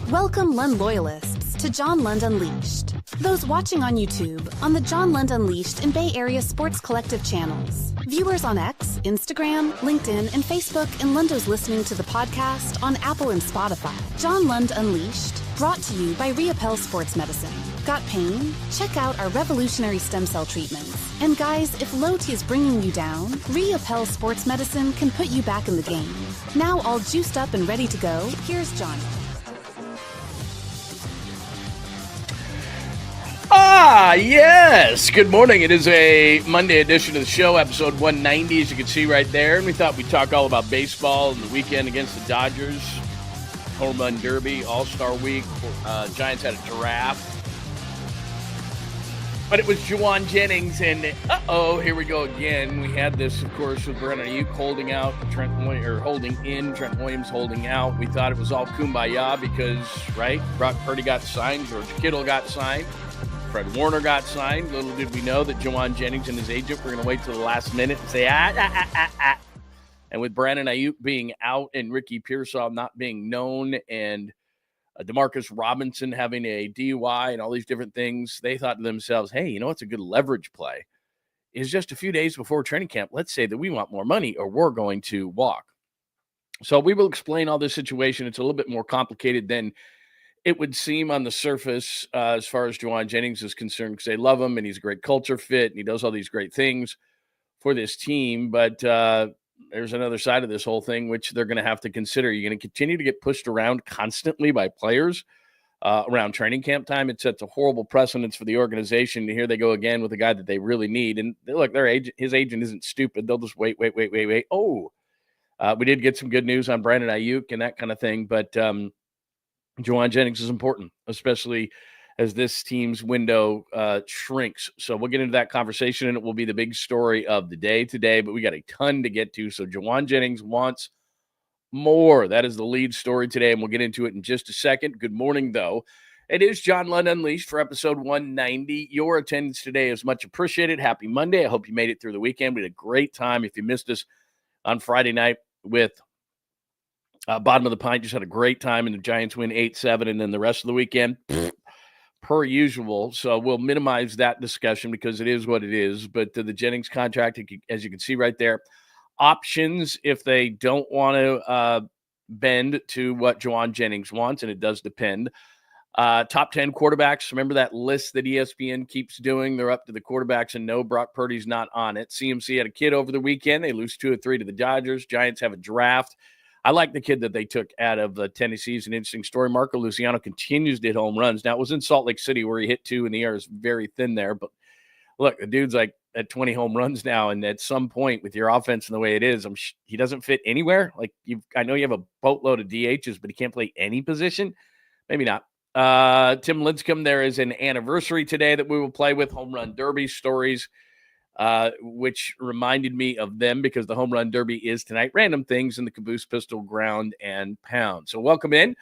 Welcome Lund loyalists to John Lund Unleashed. Those watching on YouTube, on the John Lund Unleashed and Bay Area Sports Collective channels. Viewers on X, Instagram, LinkedIn, and Facebook, and Lundos listening to the podcast on Apple and Spotify. John Lund Unleashed, brought to you by 𝐟𝐸𝐵L Sports Medicine. Got pain? Check out our revolutionary stem cell treatments. And guys, if low T is bringing you down, 𝐟𝐸𝐵 Sports Medicine can put you back in the game. Now all juiced up and ready to go, here's Johnny. Yes. Good morning. It is a Monday edition of the show, episode 190, as you can see right there. And we thought we'd talk all about baseball and the weekend against the Dodgers. Home run derby, all-star week. Giants had a draft. But it was Jennings, and here we go again. We had this, of course, with Brandon Ayuk holding out, holding in, Trent Williams holding out. We thought it was all kumbaya because, right, Brock Purdy got signed, George Kittle got signed, Fred Warner got signed. Little did we know that Jauan Jennings and his agent were going to wait till the last minute and say, And with Brandon Ayuk being out and Ricky Pearsall not being known and Demarcus Robinson having a DUI and all these different things, they thought to themselves, hey, you know what's a good leverage play? Is just a few days before training camp, let's say that we want more money or we're going to walk. So we will explain all this situation. It's a little bit more complicated than it would seem on the surface as far as Jauan Jennings is concerned, because they love him and he's a great culture fit and he does all these great things for this team. But there's another side of this whole thing, which they're going to have to consider. You're going to continue to get pushed around constantly by players around training camp time. It sets a horrible precedence for the organization. Here they go again with a guy that they really need. And look, his agent isn't stupid. They'll just wait. Oh, we did get some good news on Brandon Ayuk and that kind of thing. But Jauan Jennings is important, especially as this team's window shrinks. So we'll get into that conversation, and it will be the big story of the day today, but we got a ton to get to. So Jauan Jennings wants more. That is the lead story today, and we'll get into it in just a second. Good morning, though. It is John Lund Unleashed for episode 190. Your attendance today is much appreciated. Happy Monday. I hope you made it through the weekend. We had a great time. If you missed us on Friday night with Bottom of the Pint, just had a great time, and the Giants win 8-7, and then the rest of the weekend, per usual. So we'll minimize that discussion because it is what it is. But the Jennings contract, as you can see right there, options if they don't want to bend to what Jauan Jennings wants, and it does depend. Top 10 quarterbacks. Remember that list that ESPN keeps doing? They're up to the quarterbacks, and no, Brock Purdy's not on it. CMC had a kid over the weekend. They lose 2 or 3 to the Dodgers. Giants have a draft. I like the kid that they took out of Tennessee. It's an interesting story. Marco Luciano continues to hit home runs. Now, it was in Salt Lake City where he hit 2, and the air is very thin there. But look, the dude's like at 20 home runs now, and at some point with your offense and the way it is, he doesn't fit anywhere. Like I know you have a boatload of DHs, but he can't play any position. Maybe not. Tim LINCECUM, there is an anniversary today that we will play with Home Run Derby stories. Which reminded me of them because the Home Run Derby is tonight. Random things in the Caboose Pistol Ground and Pound. So welcome in.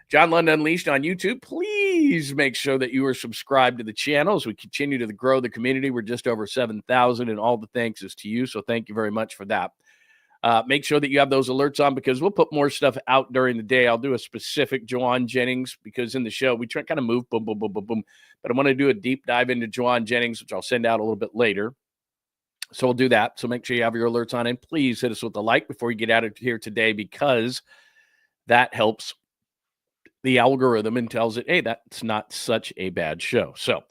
John Lund Unleashed on YouTube. Please make sure that you are subscribed to the channel as we continue to grow the community. We're just over 7,000, and all the thanks is to you. So thank you very much for that. Make sure that you have those alerts on because we'll put more stuff out during the day. I'll do a specific Jauan Jennings because in the show we try to kind of move boom. But I want to do a deep dive into Jauan Jennings, which I'll send out a little bit later. So we'll do that. So make sure you have your alerts on, and please hit us with a like before you get out of here today because that helps the algorithm and tells it, hey, that's not such a bad show. So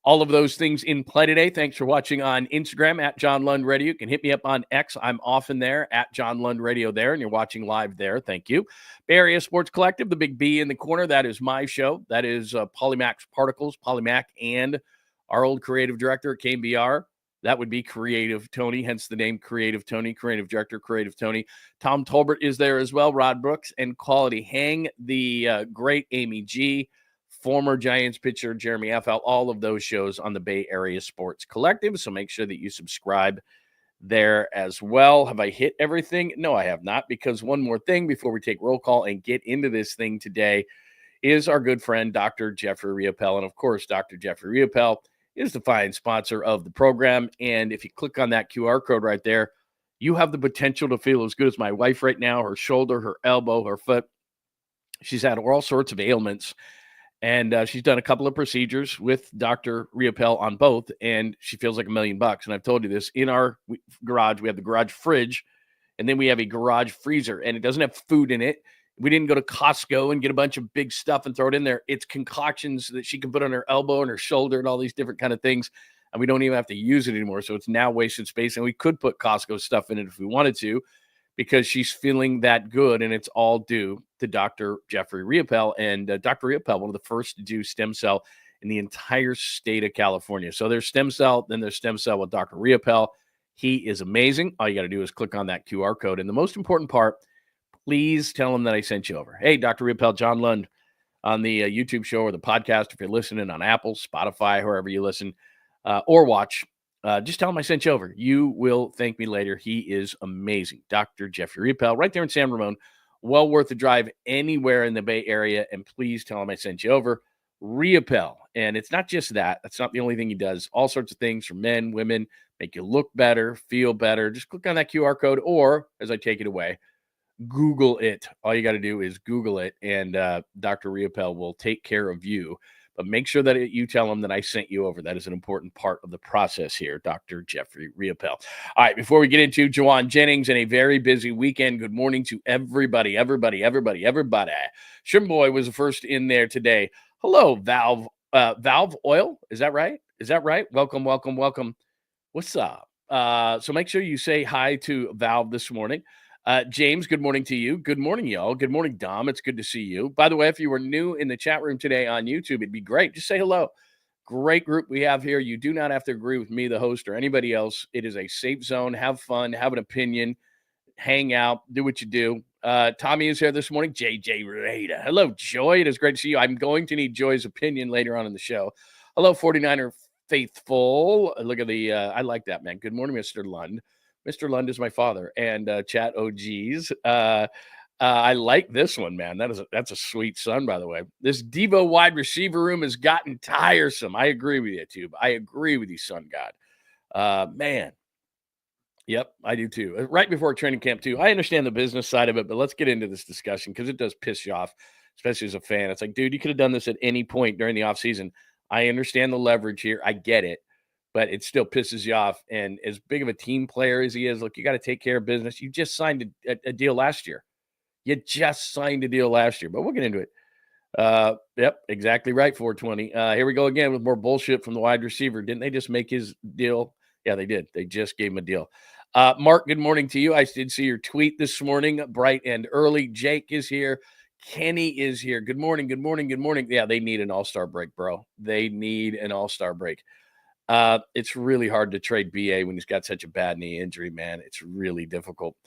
all of those things in play today. Thanks for watching on Instagram at John Lund Radio. You can hit me up on X. I'm often there at John Lund Radio there, and you're watching live there. Thank you. Bay Area Sports Collective, the big B in the corner. That is my show. That is Polymac's Particles, Polymac, and our old creative director at KBR. That would be Creative Tony, hence the name Creative Tony, Creative Director, Creative Tony. Tom Tolbert is there as well, Rod Brooks, and Quality Hang, the great Amy G, former Giants pitcher Jeremy Afell, all of those shows on the Bay Area Sports Collective. So make sure that you subscribe there as well. Have I hit everything? No, I have not, because one more thing before we take roll call and get into this thing today is our good friend, Dr. Jeffrey 𝐟𝐸𝐵𝐿. And of course, Dr. Jeffrey 𝐟𝐸𝐵𝐿 is the fine sponsor of the program. And if you click on that QR code right there, you have the potential to feel as good as my wife right now, her shoulder, her elbow, her foot. She's had all sorts of ailments, and she's done a couple of procedures with Dr. 𝐟𝐸𝐵𝐿 on both, and she feels like $1 million. And I've told you this, in our garage, we have the garage fridge, and then we have a garage freezer, and it doesn't have food in it. We didn't go to Costco and get a bunch of big stuff and throw it in there. It's concoctions that she can put on her elbow and her shoulder and all these different kind of things, and we don't even have to use it anymore. So it's now wasted space, and we could put Costco stuff in it if we wanted to, because she's feeling that good, and it's all due to Dr. Jeffrey 𝐟𝐸𝐵𝐿. And Dr. 𝐟𝐸𝐵𝐿, one of the first to do stem cell in the entire state of California. So there's stem cell, then there's stem cell with Dr. 𝐟𝐸𝐵𝐿. He is amazing. All you got to do is click on that QR code. And the most important part, please tell him that I sent you over. Hey, Dr. 𝐟𝐸𝐵𝐿, John Lund on the YouTube show or the podcast. If you're listening on Apple, Spotify, wherever you listen or watch, just tell him I sent you over. You will thank me later. He is amazing. Dr. Jeffrey 𝐟𝐸𝐵𝐿, right there in San Ramon. Well worth the drive anywhere in the Bay Area. And please tell him I sent you over. 𝐟𝐸𝐵𝐿. And it's not just that. That's not the only thing he does. All sorts of things for men, women, make you look better, feel better. Just click on that QR code, or as I take it away, Google it. All you got to do is Google it, and Dr. 𝐟𝐸𝐵𝐿 will take care of you. But make sure that you tell him that I sent you over. That is an important part of the process here, Dr. Jeffrey 𝐟𝐸𝐿. All right, before we get into Jauan Jennings and a very busy weekend, good morning to everybody. Shrimp Boy was the first in there today. Hello, Valve Oil. Is that right? Welcome. What's up? So make sure you say hi to Valve this morning. James, good morning to you. Good morning, y'all. Good morning, Dom. It's good to see you. By the way, if you were new in the chat room today on YouTube, it'd be great. Just say hello. Great group we have here. You do not have to agree with me, the host, or anybody else. It is a safe zone. Have fun. Have an opinion. Hang out. Do what you do. Tommy is here this morning. JJ Rada. Hello, Joy. It is great to see you. I'm going to need Joy's opinion later on in the show. Hello, 49er Faithful. Look at the, I like that, man. Good morning, Mr. Lund. Mr. Lund is my father. And chat OGs. I like this one, man. That's a sweet son, by the way. This Devo wide receiver room has gotten tiresome. I agree with you, Tube. I agree with you, son God. Man. Yep, I do too. Right before training camp too. I understand the business side of it, but let's get into this discussion because it does piss you off, especially as a fan. It's like, dude, you could have done this at any point during the offseason. I understand the leverage here. I get it, but it still pisses you off. And as big of a team player as he is, look, you got to take care of business. You just signed a deal last year. But we'll get into it. Yep, exactly right, 420. Here we go again with more bullshit from the wide receiver. Didn't they just make his deal? Yeah, they did. They just gave him a deal. Mark, good morning to you. I did see your tweet this morning, bright and early. Jake is here. Kenny is here. Good morning. Yeah, they need an all-star break, bro. They need an all-star break. It's really hard to trade BA when he's got such a bad knee injury, man. It's really difficult.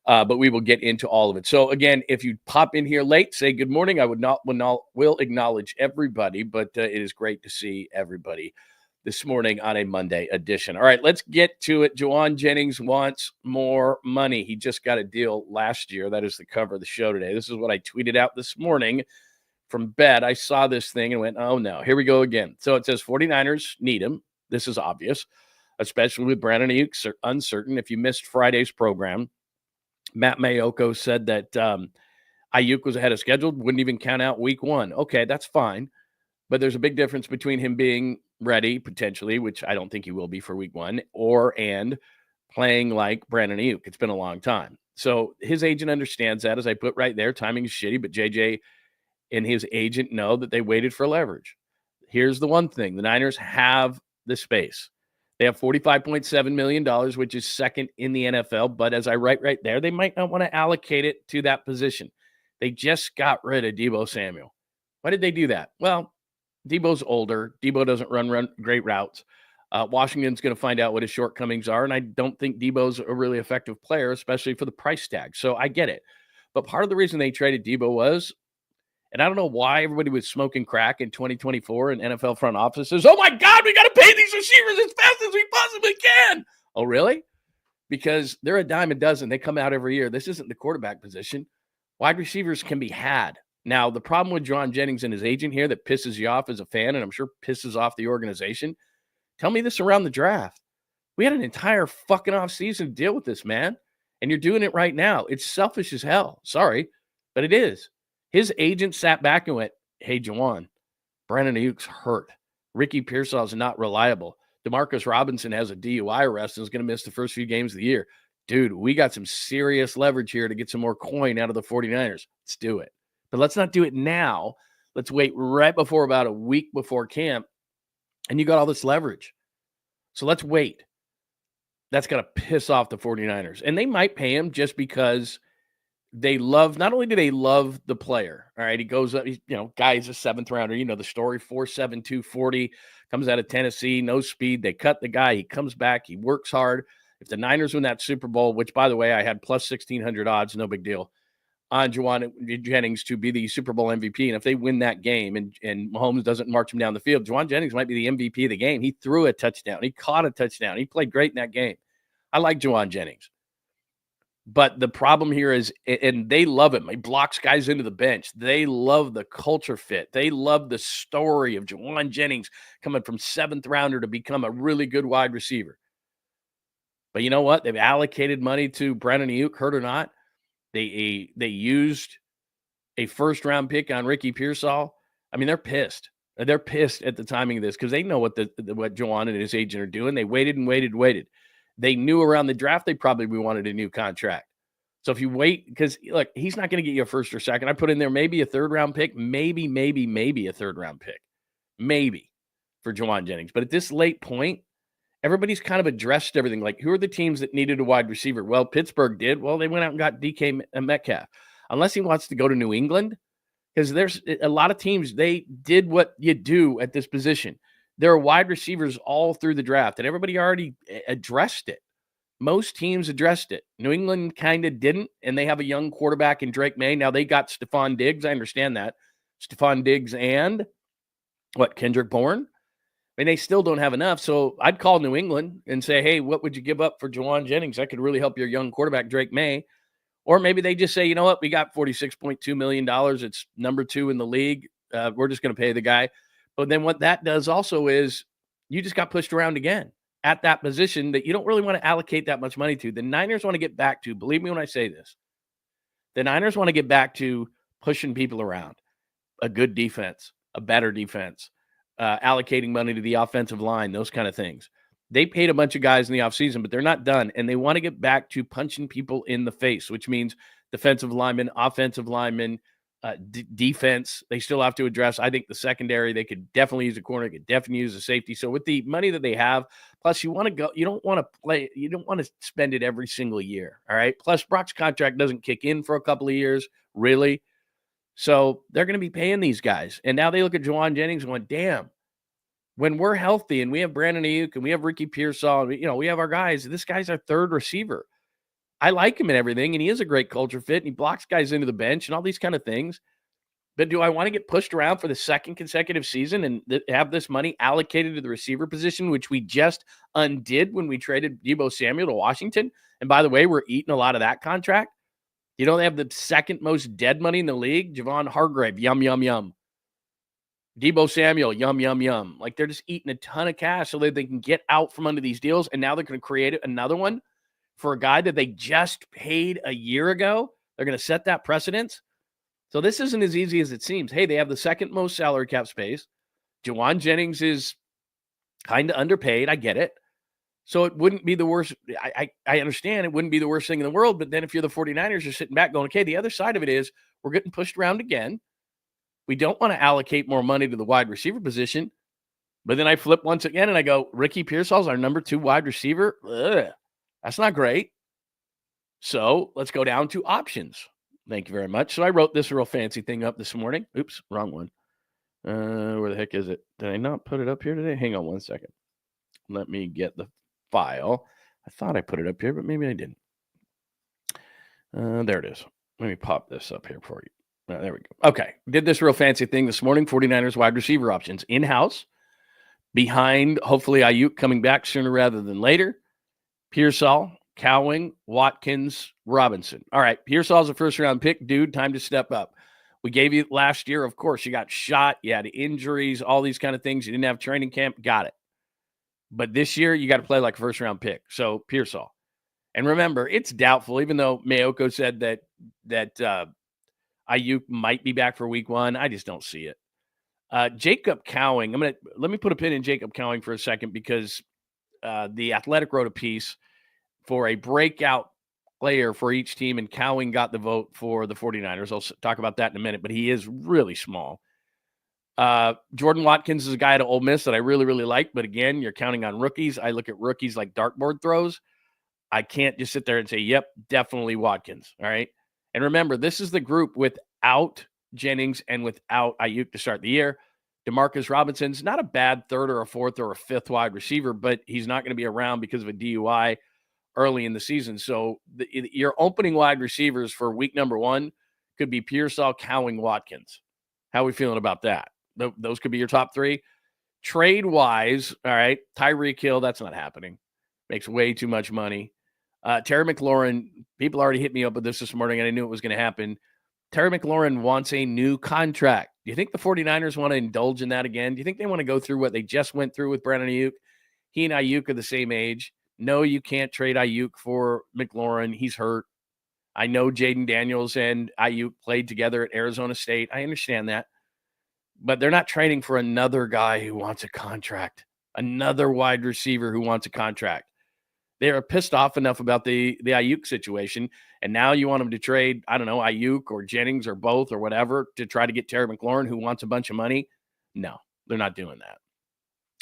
But we will get into all of it. So again, if you pop in here late, say good morning. I will acknowledge everybody, but it is great to see everybody this morning on a Monday edition. All right, let's get to it. Jauan Jennings wants more money. He just got a deal last year. That is the cover of the show today. This is what I tweeted out this morning from bed. I saw this thing and went, oh no, here we go again. So it says 49ers need him. This is obvious, especially with Brandon Ayuk uncertain. If you missed Friday's program, Matt Mayoko said that Ayuk was ahead of schedule, wouldn't even count out week 1. Okay, that's fine. But there's a big difference between him being ready, potentially, which I don't think he will be for week 1, and playing like Brandon Ayuk. It's been a long time. So his agent understands that, as I put right there. Timing is shitty, but JJ and his agent know that they waited for leverage. Here's the one thing. The Niners have the space. They have $45.7 million, which is second in the NFL. But as I write right there, they might not want to allocate it to that position. They just got rid of Deebo Samuel. Why did they do that? Well, Deebo's older. Deebo doesn't run great routes. Washington's going to find out what his shortcomings are, and I don't think Deebo's a really effective player, especially for the price tag. So I get it. But part of the reason they traded Deebo was, and I don't know why everybody was smoking crack in 2024 in NFL front offices. Oh, my God, we got to pay these receivers as fast as we possibly can. Oh, really? Because they're a dime a dozen. They come out every year. This isn't the quarterback position. Wide receivers can be had. Now, the problem with Jauan Jennings and his agent here that pisses you off as a fan, and I'm sure pisses off the organization, tell me this around the draft. We had an entire fucking offseason to deal with this, man. And you're doing it right now. It's selfish as hell. Sorry, but it is. His agent sat back and went, hey, Jauan, Brandon Ayuk's hurt. Ricky Pearsall's not reliable. Demarcus Robinson has a DUI arrest and is going to miss the first few games of the year. Dude, we got some serious leverage here to get some more coin out of the 49ers. Let's do it. But let's not do it now. Let's wait right before, about a week before camp, and you got all this leverage. So let's wait. That's going to piss off the 49ers. And they might pay him just because they love, not only do they love the player, all right, he goes up, guy's a 7th rounder, the story, 4'7", 240, comes out of Tennessee, no speed, they cut the guy, he comes back, he works hard. If the Niners win that Super Bowl, which, by the way, I had plus 1,600 odds, no big deal, on Jauan Jennings to be the Super Bowl MVP, and if they win that game and Mahomes doesn't march him down the field, Jauan Jennings might be the MVP of the game. He threw a touchdown, he caught a touchdown, he played great in that game. I like Jauan Jennings. But the problem here is, and they love him. He blocks guys into the bench. They love the culture fit. They love the story of Jauan Jennings coming from 7th rounder to become a really good wide receiver. But you know what? They've allocated money to Brandon Ayuk, hurt or not. They used a 1st-round pick on Ricky Pearsall. I mean, they're pissed. They're pissed at the timing of this because they know what Jauan and his agent are doing. They waited and waited and waited. They knew around the draft they probably wanted a new contract. So if you wait, because look, he's not going to get you a 1st or 2nd. I put in there maybe a 3rd-round pick, maybe a 3rd-round pick, maybe for Jauan Jennings. But at this late point, everybody's kind of addressed everything. Like, who are the teams that needed a wide receiver? Well, Pittsburgh did. Well, they went out and got DK Metcalf. Unless he wants to go to New England, because there's a lot of teams, they did what you do at this position. There are wide receivers all through the draft, and everybody already addressed it. Most teams addressed it. New England kind of didn't, and they have a young quarterback in Drake May. Now, they got Stephon Diggs. I understand that. Stephon Diggs and, Kendrick Bourne? I mean, they still don't have enough, so I'd call New England and say, hey, what would you give up for Jauan Jennings? That could really help your young quarterback, Drake May. Or maybe they just say, you know what, we got $46.2 million. It's number 2 in the league. We're just going to pay the guy. But then what that does also is you just got pushed around again at that position that you don't really want to allocate that much money to. The Niners want to get back to, believe me when I say this, the Niners want to get back to pushing people around, a good defense, a better defense, allocating money to the offensive line, those kind of things. They paid a bunch of guys in the offseason, but they're not done, and they want to get back to punching people in the face, which means defensive linemen, offensive linemen, defense, they still have to address. I think the secondary, they could definitely use a corner, could definitely use a safety. So with the money that they have, plus you want to go, you don't want to spend it every single year. All right. Plus Brock's contract doesn't kick in for a couple of years, really. So they're going to be paying these guys. And now they look at Jauan Jennings going, damn, when we're healthy and we have Brandon Ayuk and we have Ricky Pearsall, and we have our guys, this guy's our 3rd receiver. I like him and everything, and he is a great culture fit, and he blocks guys into the bench and all these kind of things. But do I want to get pushed around for the 2nd consecutive season and have this money allocated to the receiver position, which we just undid when we traded Deebo Samuel to Washington? And by the way, we're eating a lot of that contract. They have the 2nd most dead money in the league. Javon Hargrave, yum, yum, yum. Deebo Samuel, yum, yum, yum. Like, they're just eating a ton of cash so that they can get out from under these deals, and now they're going to create another one for a guy that they just paid a year ago. They're going to set that precedence. So this isn't as easy as it seems. Hey, they have the 2nd most salary cap space. Jauan Jennings is kind of underpaid. I get it. So it wouldn't be the worst. I understand it wouldn't be the worst thing in the world. But then if you're the 49ers, you're sitting back going, okay, the other side of it is we're getting pushed around again. We don't want to allocate more money to the wide receiver position. But then I flip once again and I go, Ricky Pearsall's our number 2 wide receiver. Ugh. That's not great. So let's go down to options. Thank you very much. So I wrote this real fancy thing up this morning. Oops, wrong one. Where the heck is it? Did I not put it up here today? Hang on one second. Let me get the file. I thought I put it up here, but maybe I didn't. There it is. Let me pop this up here for you. There we go. Okay. Did this real fancy thing this morning. 49ers wide receiver options in-house. Behind, hopefully, Ayuk coming back sooner rather than later. Pearsall, Cowing, Watkins, Robinson. All right, Pearsall's a 1st-round pick. Dude, time to step up. We gave you last year, of course. You got shot. You had injuries, all these kind of things. You didn't have training camp. Got it. But this year, you got to play like a 1st-round pick. So, Pearsall. And remember, it's doubtful, even though Mayoko said that Ayuk might be back for week 1. I just don't see it. 𝐬𝐮𝐞𝐭. Let me put a pin in 𝐬𝐮𝐞𝐭 for a second because the Athletic wrote a piece for a breakout player for each team, and 𝐾𝐭 got the vote for the 49ers. I'll talk about that in a minute, but he is really small. Jordan Watkins is a guy at Ole Miss that I really, really like, but again, you're counting on rookies. I look at rookies like dartboard throws. I can't just sit there and say, yep, definitely Watkins, all right? And remember, this is the group without Jennings and without Ayuk to start the year. Demarcus Robinson's not a bad third or a fourth or a fifth wide receiver, but he's not going to be around because of a DUI early in the season. So your opening wide receivers for week number 1 could be Pearsall, 𝐾𝐭, Watkins. How are we feeling about that? Those could be your top 3. Trade-wise, all right, Tyreek Hill, that's not happening. Makes way too much money. Terry McLaurin, people already hit me up with this morning, and I knew it was going to happen. Terry McLaurin wants a new contract. Do you think the 49ers want to indulge in that again? Do you think they want to go through what they just went through with Brandon Ayuk? He and Ayuk are the same age. No, you can't trade Ayuk for McLaurin. He's hurt. I know Jaden Daniels and Ayuk played together at Arizona State. I understand that. But they're not trading for another guy who wants a contract, another wide receiver who wants a contract. They are pissed off enough about the Ayuk situation, and now you want them to trade, I don't know, Ayuk or Jennings or both or whatever to try to get Terry McLaurin, who wants a bunch of money. No, they're not doing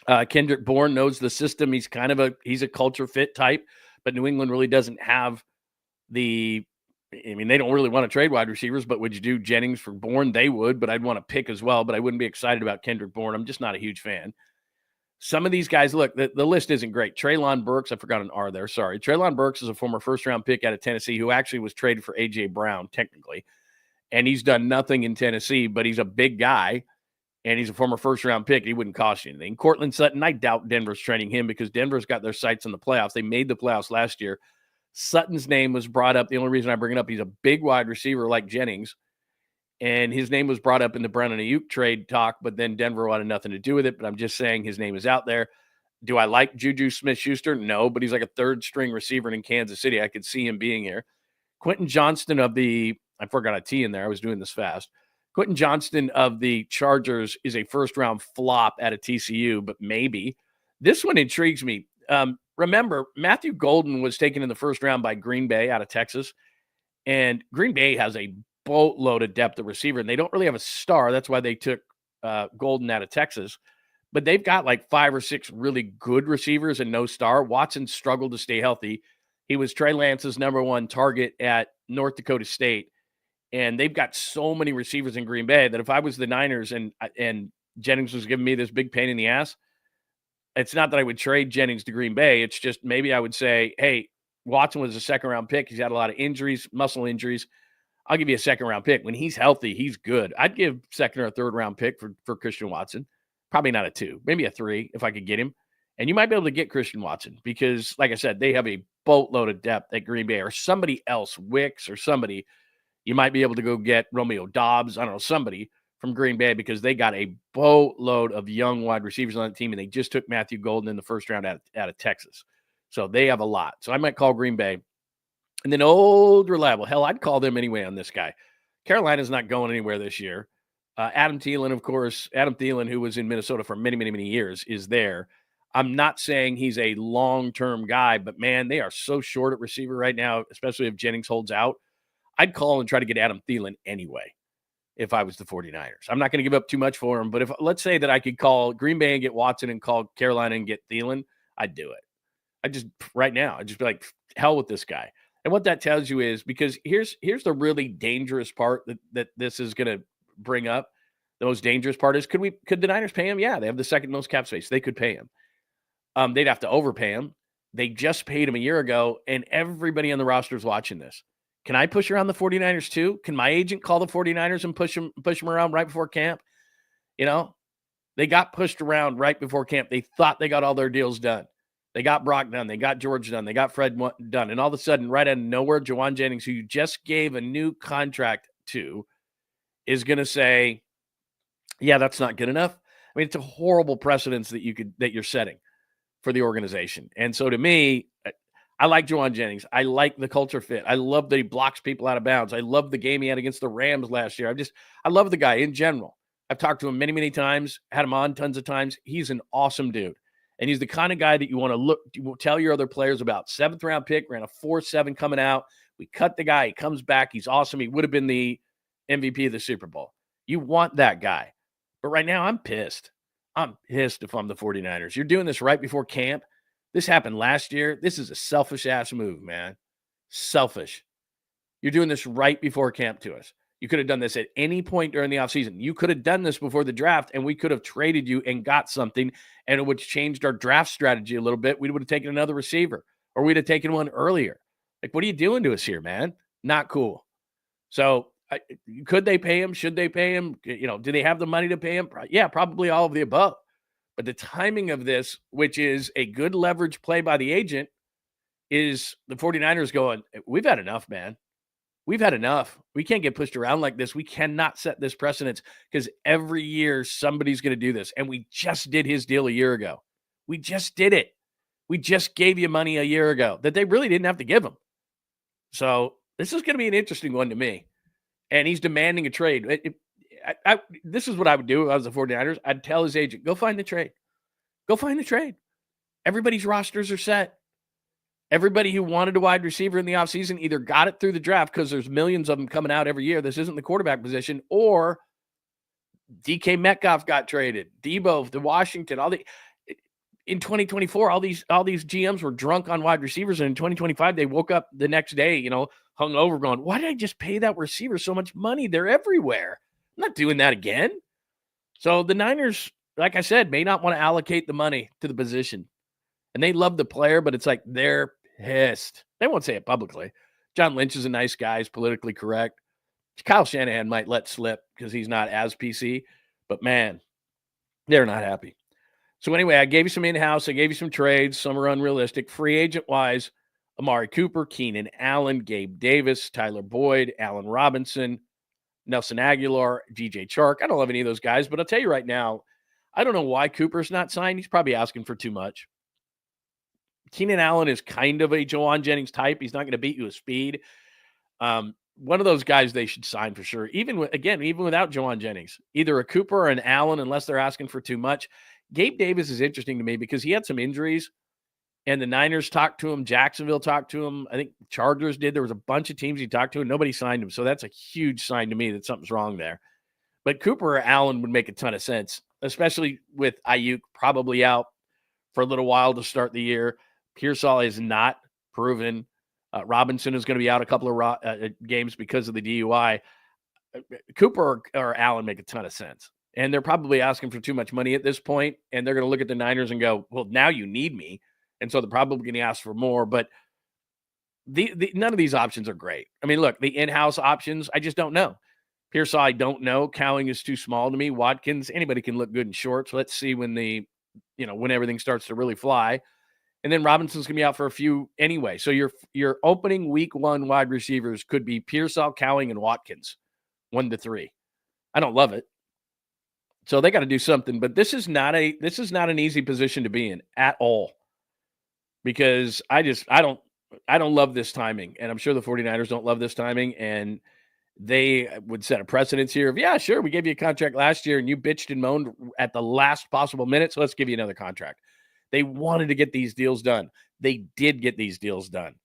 that. Kendrick Bourne knows the system. He's he's a culture fit type, but New England really doesn't have they don't really want to trade wide receivers, but would you do Jennings for Bourne? They would, but I'd want to pick as well, but I wouldn't be excited about Kendrick Bourne. I'm just not a huge fan. Some of these guys, look, the list isn't great. Treylon Burks, I forgot an R there, sorry. Treylon Burks is a former first-round pick out of Tennessee who actually was traded for A.J. Brown, technically, and he's done nothing in Tennessee, but he's a big guy, and he's a former first-round pick. He wouldn't cost you anything. Cortland Sutton, I doubt Denver's trading him because Denver's got their sights on the playoffs. They made the playoffs last year. Sutton's name was brought up. The only reason I bring it up, he's a big wide receiver like Jennings, and his name was brought up in the Brandon Ayuk trade talk, but then Denver wanted nothing to do with it, but I'm just saying his name is out there. Do I like Juju Smith-Schuster? No, but he's like a third-string receiver in Kansas City. I could see him being here. Quentin Johnston of the – I forgot a T in there. I was doing this fast. Quentin Johnston of the Chargers is a first-round flop at a TCU, but maybe. This one intrigues me. Remember, Matthew Golden was taken in the first round by Green Bay out of Texas, and Green Bay has a boatload of depth at receiver, and they don't really have a star. That's why they took Golden out of Texas. But they've got like 5 or 6 really good receivers and no star. Watson struggled to stay healthy. He was Trey Lance's number 1 target at North Dakota State. And they've got so many receivers in Green Bay that if I was the Niners and Jennings was giving me this big pain in the ass, it's not that I would trade Jennings to Green Bay. It's just maybe I would say, hey, Watson was a second-round pick. He's had a lot of injuries, muscle injuries. I'll give you a second-round pick. When he's healthy, he's good. I'd give second or third-round pick for Christian Watson. Probably not a 2, maybe a 3 if I could get him. And you might be able to get Christian Watson because, like I said, they have a boatload of depth at Green Bay or somebody else, Wicks or somebody. You might be able to go get Romeo Dobbs, I don't know, somebody from Green Bay because they got a boatload of young wide receivers on the team, and they just took Matthew Golden in the first round out of Texas. So they have a lot. So I might call Green Bay. And then old reliable, hell, I'd call them anyway on this guy. Carolina's not going anywhere this year. Adam Thielen, of course, who was in Minnesota for many, many, many years, is there. I'm not saying he's a long-term guy, but, man, they are so short at receiver right now, especially if Jennings holds out. I'd call and try to get Adam Thielen anyway if I was the 49ers. I'm not going to give up too much for him, but if let's say that I could call Green Bay and get Watson and call Carolina and get Thielen, I'd do it. Right now, I'd just be like, hell with this guy. And what that tells you is, because here's the really dangerous part that this is going to bring up. The most dangerous part is, could the Niners pay him? Yeah, they have the second most cap space. They could pay him. They'd have to overpay him. They just paid him a year ago, and everybody on the roster is watching this. Can I push around the 49ers too? Can my agent call the 49ers and push them around right before camp? You know, they got pushed around right before camp. They thought they got all their deals done. They got Brock done. They got George done. They got Fred done. And all of a sudden, right out of nowhere, Jauan Jennings, who you just gave a new contract to, is going to say, yeah, that's not good enough. I mean, it's a horrible precedence that you're setting for the organization. And so to me, I like Jauan Jennings. I like the culture fit. I love that he blocks people out of bounds. I love the game he had against the Rams last year. I love the guy in general. I've talked to him many, many times, had him on tons of times. He's an awesome dude. And he's the kind of guy that you want to tell your other players about. 7th round pick, ran a 4.7 coming out. We cut the guy. He comes back. He's awesome. He would have been the MVP of the Super Bowl. You want that guy. But right now, I'm pissed. I'm pissed if I'm the 49ers. You're doing this right before camp. This happened last year. This is a selfish-ass move, man. Selfish. You're doing this right before camp to us. You could have done this at any point during the offseason. You could have done this before the draft, and we could have traded you and got something, and it would have changed our draft strategy a little bit. We would have taken another receiver, or we'd have taken one earlier. Like, what are you doing to us here, man? Not cool. So, could they pay him? Should they pay him? Do they have the money to pay him? Yeah, probably all of the above. But the timing of this, which is a good leverage play by the agent, is the 49ers going, we've had enough, man. We've had enough. We can't get pushed around like this. We cannot set this precedence because every year somebody's going to do this. And we just did his deal a year ago. We just did it. We just gave you money a year ago that they really didn't have to give him. So this is going to be an interesting one to me. And he's demanding a trade. This is what I would do if I was the 49ers. I'd tell his agent, go find the trade. Go find the trade. Everybody's rosters are set. Everybody who wanted a wide receiver in the offseason either got it through the draft because there's millions of them coming out every year. This isn't the quarterback position. Or DK Metcalf got traded. Debo to Washington. In 2024, all these GMs were drunk on wide receivers. And in 2025, they woke up the next day, hung over going, why did I just pay that receiver so much money? They're everywhere. I'm not doing that again. So the Niners, like I said, may not want to allocate the money to the position. And they love the player, but it's like they're pissed. They won't say it publicly. John Lynch is a nice guy. He's politically correct. Kyle Shanahan might let slip because he's not as PC. But, man, they're not happy. So, anyway, I gave you some in-house. I gave you some trades. Some are unrealistic. Free agent-wise, Amari Cooper, Keenan Allen, Gabe Davis, Tyler Boyd, Allen Robinson, Nelson Aguilar, DJ Chark. I don't love any of those guys, but I'll tell you right now, I don't know why Cooper's not signed. He's probably asking for too much. Keenan Allen is kind of a Jauan Jennings type. He's not going to beat you with speed. One of those guys they should sign for sure. Even without Jauan Jennings, either a Cooper or an Allen, unless they're asking for too much. Gabe Davis is interesting to me because he had some injuries, and the Niners talked to him. Jacksonville talked to him. I think Chargers did. There was a bunch of teams he talked to, and nobody signed him. So that's a huge sign to me that something's wrong there. But Cooper or Allen would make a ton of sense, especially with Ayuk probably out for a little while to start the year. Pearsall is not proven. Robinson is going to be out a couple of games because of the DUI. Cooper or Allen make a ton of sense. And they're probably asking for too much money at this point, and they're going to look at the Niners and go, well, now you need me. And so they're probably going to ask for more. But none of these options are great. I mean, look, the in-house options, I just don't know. Pearsall, I don't know. Cowing is too small to me. Watkins, anybody can look good in shorts. Let's see when when everything starts to really fly. And then Robinson's going to be out for a few anyway. So your opening week 1 wide receivers could be Pearsall, Cowing, and Watkins, 1 to 3. I don't love it. So they got to do something. But this is not an easy position to be in at all. Because I don't love this timing. And I'm sure the 49ers don't love this timing. And they would set a precedence here of, yeah, sure, we gave you a contract last year and you bitched and moaned at the last possible minute. So let's give you another contract. They wanted to get these deals done. They did get these deals done.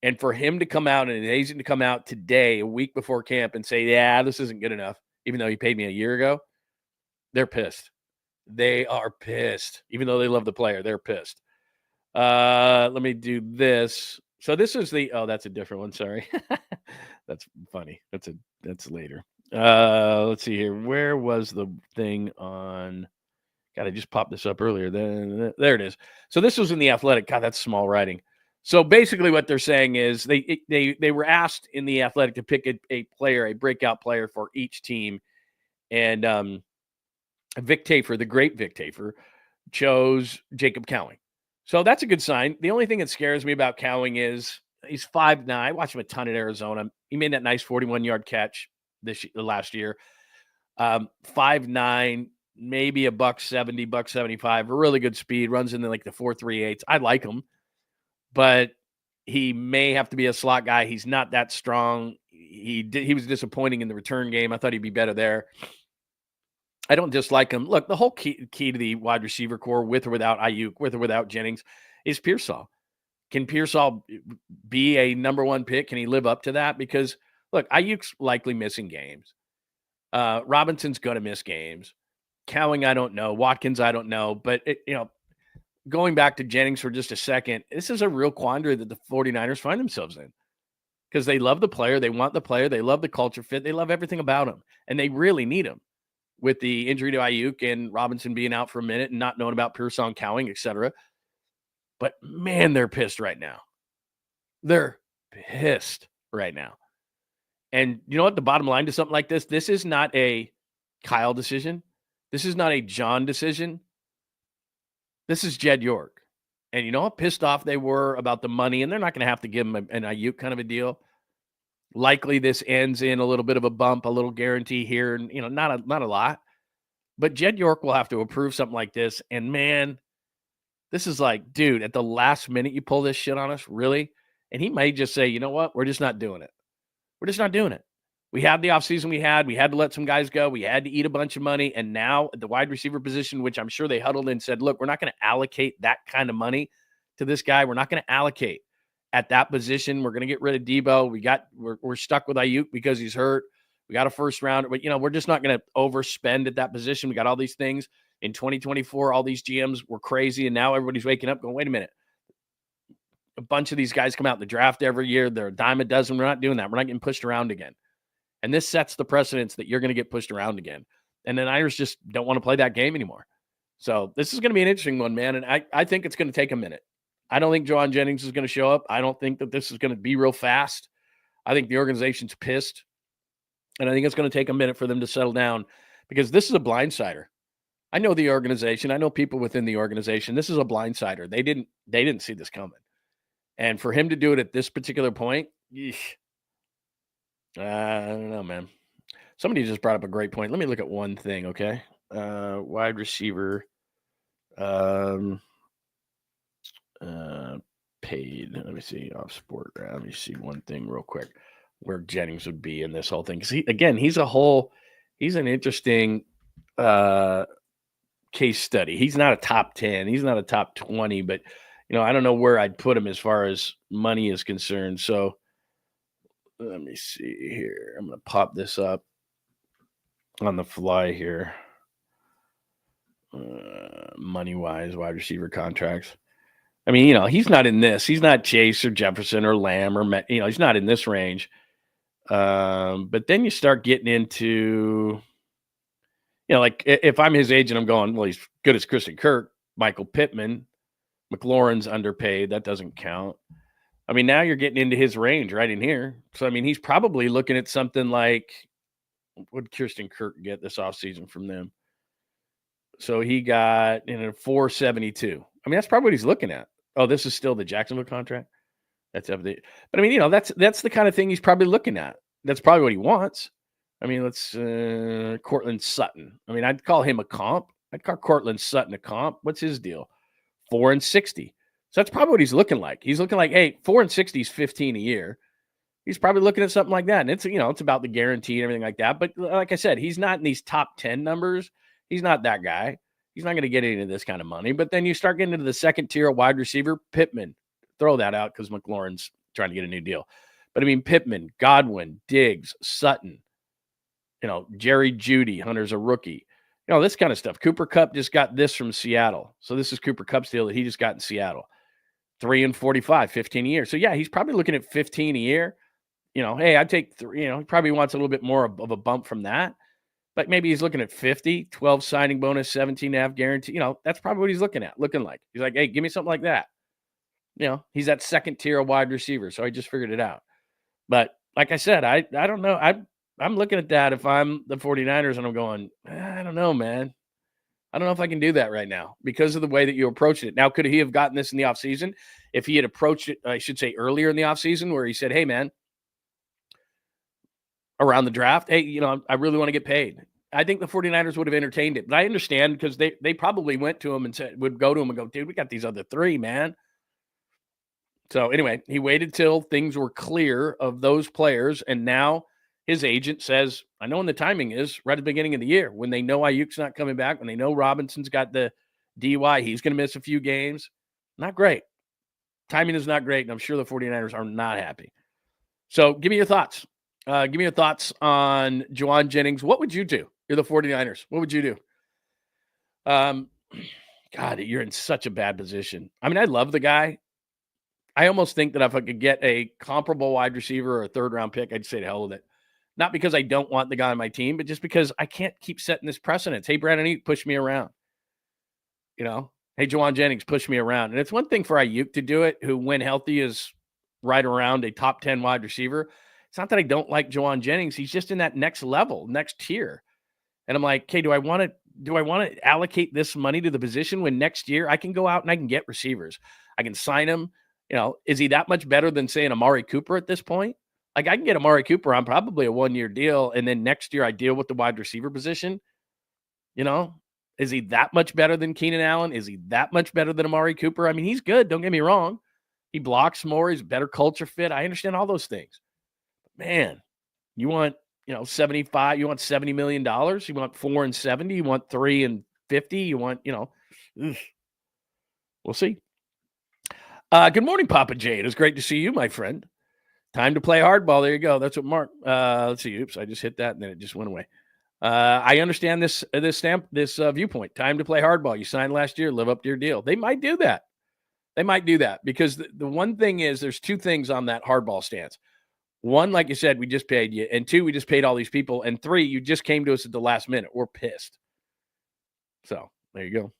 And for him to come out and an agent to come out today, a week before camp, and say, yeah, this isn't good enough, even though he paid me a year ago, they're pissed. They are pissed. Even though they love the player, they're pissed. Let me do this. So this is that's a different one. Sorry. That's funny. That's later. Let's see here. Where was the thing on? God, I just popped this up earlier. There it is. So this was in The Athletic. God, that's small writing. So basically what they're saying is they were asked in The Athletic to pick a breakout player for each team. And Vic Tafur, the great Vic Tafur, chose Jacob Cowing. So that's a good sign. The only thing that scares me about Cowing is he's 5'9". I watched him a ton at Arizona. He made that nice 41-yard catch last year. 5'9", maybe $170, $175, a really good speed, runs in like the 4.38. I like him. but he may have to be a slot guy. He's not that strong. He was disappointing in the return game. I thought he'd be better there. I don't dislike him. Look, the whole key to the wide receiver core, with or without Aiyuk, with or without Jennings, is Pearsall. Can Pearsall be a number one pick? Can he live up to that? Because, look, Ayuk's likely missing games. Robinson's going to miss games. Cowing, I don't know. Watkins, I don't know. But, going back to Jennings for just a second, this is a real quandary that the 49ers find themselves in. Because they love the player. They want the player. They love the culture fit. They love everything about him. And they really need him. With the injury to Aiyuk and Robinson being out for a minute and not knowing about Pearsall and Cowing, et cetera. But, man, they're pissed right now. They're pissed right now. And you know what? The bottom line to something like this is not a Kyle decision. This is not a John decision. This is Jed York. And you know how pissed off they were about the money, and they're not going to have to give him an Aiyuk kind of a deal. Likely this ends in a little bit of a bump, a little guarantee here, and not a lot. But Jed York will have to approve something like this. And man, this is like, dude, at the last minute you pull this shit on us, really? And he may just say, you know what? We're just not doing it. We're just not doing it. We had the offseason we had to let some guys go. We had to eat a bunch of money. And now at the wide receiver position, which I'm sure they huddled and said, look, we're not going to allocate that kind of money to this guy. We're not going to allocate at that position. We're going to get rid of Debo. We're stuck with Aiyuk because he's hurt. We got a first round, but we're just not going to overspend at that position. We got all these things in 2024. All these GMs were crazy. And now everybody's waking up going, wait a minute. A bunch of these guys come out in the draft every year. They're a dime a dozen. We're not doing that. We're not getting pushed around again. And this sets the precedence that you're going to get pushed around again. And the Niners just don't want to play that game anymore. So this is going to be an interesting one, man. And I think it's going to take a minute. I don't think Jauan Jennings is going to show up. I don't think that this is going to be real fast. I think the organization's pissed. And I think it's going to take a minute for them to settle down because this is a blindsider. I know the organization. I know people within the organization. This is a blindsider. They didn't see this coming. And for him to do it at this particular point, I don't know, man. Somebody just brought up a great point. Let me look at one thing, okay? Wide receiver paid. Let me see. Off sport. Let me see one thing real quick where Jennings would be in this whole thing. Because he's an interesting case study. He's not a top 10. He's not a top 20, but I don't know where I'd put him as far as money is concerned. So let me see here. I'm going to pop this up on the fly here. Money-wise, wide receiver contracts. I mean, he's not in this. He's not Chase or Jefferson or Lamb or, he's not in this range. But then you start getting into, like if I'm his agent, I'm going, well, he's good as Christian Kirk, Michael Pittman, McLaurin's underpaid. That doesn't count. I mean, now you're getting into his range right in here. So, I mean, he's probably looking at something like, what did Christian Kirk get this offseason from them? So he got 472. I mean, that's probably what he's looking at. Oh, this is still the Jacksonville contract? That's everything. But, I mean, that's the kind of thing he's probably looking at. That's probably what he wants. I mean, Courtland Sutton. I mean, I'd call him a comp. I'd call Courtland Sutton a comp. What's his deal? 4 and 60. So that's probably what he's looking like. He's looking like, hey, 4 and 60 is 15 a year. He's probably looking at something like that. And it's, it's about the guarantee and everything like that. But like I said, he's not in these top 10 numbers. He's not that guy. He's not going to get into this kind of money. But then you start getting into the second tier wide receiver, Pittman. Throw that out because McLaurin's trying to get a new deal. But I mean, Pittman, Godwin, Diggs, Sutton, Jerry Jeudy, Hunter's a rookie. This kind of stuff. Cooper Kupp just got this from Seattle. So this is Cooper Kupp's deal that he just got in Seattle. 3 and 45, 15 a year. So yeah, he's probably looking at 15 a year. Hey, I'd take 3, he probably wants a little bit more of a bump from that. But maybe he's looking at 50, 12 signing bonus, 17.5 guarantee. That's probably what he's looking like. He's like, hey, give me something like that. He's that second tier wide receiver. So I just figured it out. But like I said, I don't know. I'm looking at that if I'm the 49ers and I'm going, I don't know, man. I don't know if I can do that right now because of the way that you approached it. Now, could he have gotten this in the offseason? If he had approached it, I should say earlier in the offseason where he said, hey, man, around the draft, hey, I really want to get paid. I think the 49ers would have entertained it. But I understand because they probably went to him and would go to him and go, dude, we got these other 3, man. So anyway, he waited till things were clear of those players, and now his agent says, I know when the timing is, right at the beginning of the year, when they know Ayuk's not coming back, when they know Robinson's got the DUI, he's going to miss a few games. Not great. Timing is not great, and I'm sure the 49ers are not happy. So give me your thoughts. Give me your thoughts on Jauan Jennings. What would you do? You're the 49ers. What would you do? God, you're in such a bad position. I mean, I love the guy. I almost think that if I could get a comparable wide receiver or a third-round pick, I'd say to hell with it. Not because I don't want the guy on my team, but just because I can't keep setting this precedence. Hey, Brandon Ayuk, push me around. You know? Hey, Jauan Jennings, push me around. And it's one thing for Ayuk to do it, who, when healthy, is right around a top 10 wide receiver. It's not that I don't like Jauan Jennings. He's just in that next level, next tier. And I'm like, okay, do I want to allocate this money to the position when next year I can go out and I can get receivers? I can sign him. You know, is he that much better than, say, an Amari Cooper at this point? Like, I can get Amari Cooper on probably a one-year deal, and then next year I deal with the wide receiver position. You know, is he that much better than Keenan Allen? Is he that much better than Amari Cooper? I mean, he's good. Don't get me wrong. He blocks more. He's a better culture fit. I understand all those things. But man, you want, 75, you want $70 million. You want 4 and 70. You want 3 and 50. You want, we'll see. Good morning, Papa J. It is great to see you, my friend. Time to play hardball. There you go. That's what Mark. Let's see. Oops, I just hit that and then it just went away. I understand this viewpoint. Time to play hardball. You signed last year. Live up to your deal. They might do that. Because the one thing is, there's two things on that hardball stance. One, like you said, we just paid you, and two, we just paid all these people, and three, you just came to us at the last minute. We're pissed. So there you go.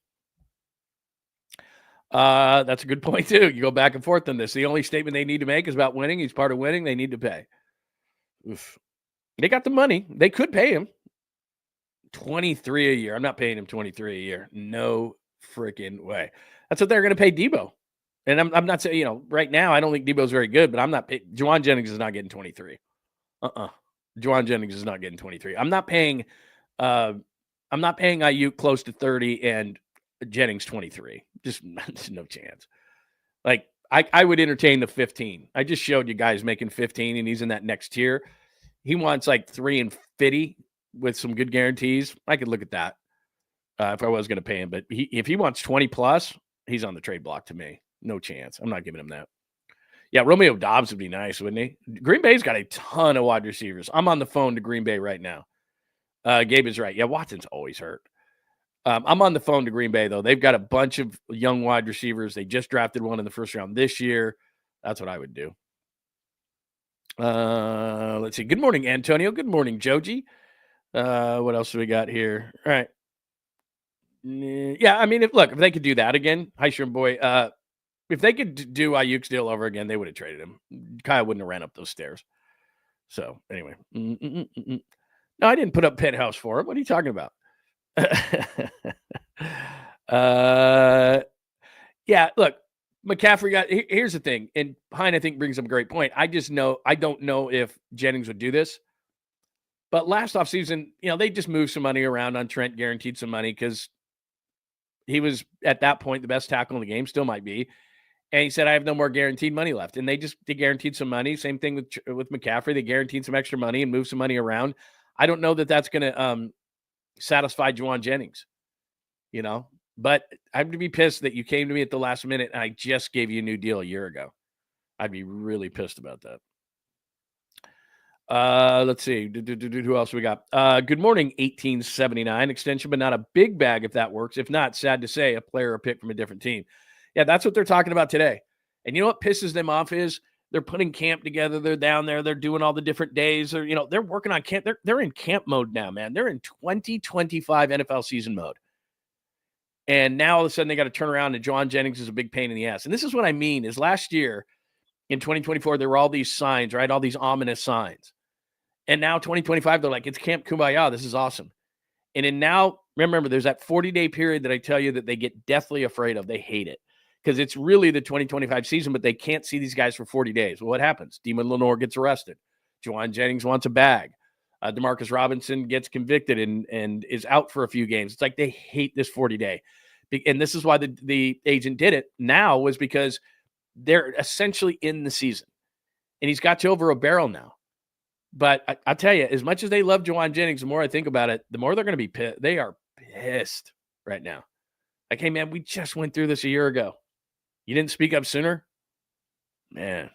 That's a good point too. You go back and forth on this. The only statement they need to make is about winning. He's part of winning. They need to pay. Oof. They got the money. They could pay him 23 a year. I'm not paying him 23 a year. No freaking way. That's what they're going to pay Debo. And I'm not saying, right now I don't think Debo's very good, but I'm not paying. Jauan Jennings is not getting 23. Jauan Jennings is not getting 23. I'm not paying Ayuk close to 30 and Jennings 23. Just no chance. Like, I would entertain the 15. I just showed you guys making 15 and he's in that next tier. He wants like 3 and 50 with some good guarantees. I could look at that if I was going to pay him. But if he wants 20 plus, he's on the trade block to me. No chance. I'm not giving him that. Yeah, Romeo Doubs would be nice, wouldn't he? Green Bay's got a ton of wide receivers. I'm on the phone to Green Bay right now. Gabe is right. Yeah, Watson's always hurt. I'm on the phone to Green Bay, though. They've got a bunch of young wide receivers. They just drafted one in the first round this year. That's what I would do. Let's see. Good morning, Antonio. Good morning, Joji. What else do we got here? All right. Yeah, I mean, if they could do that again, hi, Sherm boy. If they could do Ayuk's deal over again, they would have traded him. Kyle wouldn't have ran up those stairs. So, anyway. No, I didn't put up penthouse for him. What are you talking about? Yeah, look, McCaffrey here's the thing, and Hein, I think, brings up a great point. I don't know if Jennings would do this, but last offseason, they just moved some money around on Trent, guaranteed some money because he was at that point the best tackle in the game, still might be. And he said, I have no more guaranteed money left. And they guaranteed some money. Same thing with McCaffrey. They guaranteed some extra money and moved some money around. I don't know that that's going to satisfy Jauan Jennings, but I'm going to be pissed that you came to me at the last minute and I just gave you a new deal a year ago. I'd be really pissed about that. Let's see. Who else we got? Good morning, 1879. Extension, but not a big bag if that works. If not, sad to say, a player or pick from a different team. Yeah, that's what they're talking about today. And you know what pisses them off is they're putting camp together. They're down there. They're doing all the different days. They're working on camp. They're in camp mode now, man. They're in 2025 NFL season mode. And now all of a sudden they got to turn around and Jauan Jennings is a big pain in the ass. And this is what I mean is last year in 2024, there were all these signs, right? All these ominous signs. And now 2025, they're like, it's Camp Kumbaya. This is awesome. And then now, remember, there's that 40-day period that I tell you that they get deathly afraid of. They hate it because it's really the 2025 season, but they can't see these guys for 40 days. Well, what happens? Demon Lenore gets arrested. Jauan Jennings wants a bag. Demarcus Robinson gets convicted and is out for a few games. It's like they hate this 40-day. And this is why the agent did it now was because they're essentially in the season. And he's got you over a barrel now. But I'll tell you, as much as they love Jauan Jennings, the more I think about it, the more they're going to be pissed. They are pissed right now. Like, hey, man, we just went through this a year ago. You didn't speak up sooner? Man,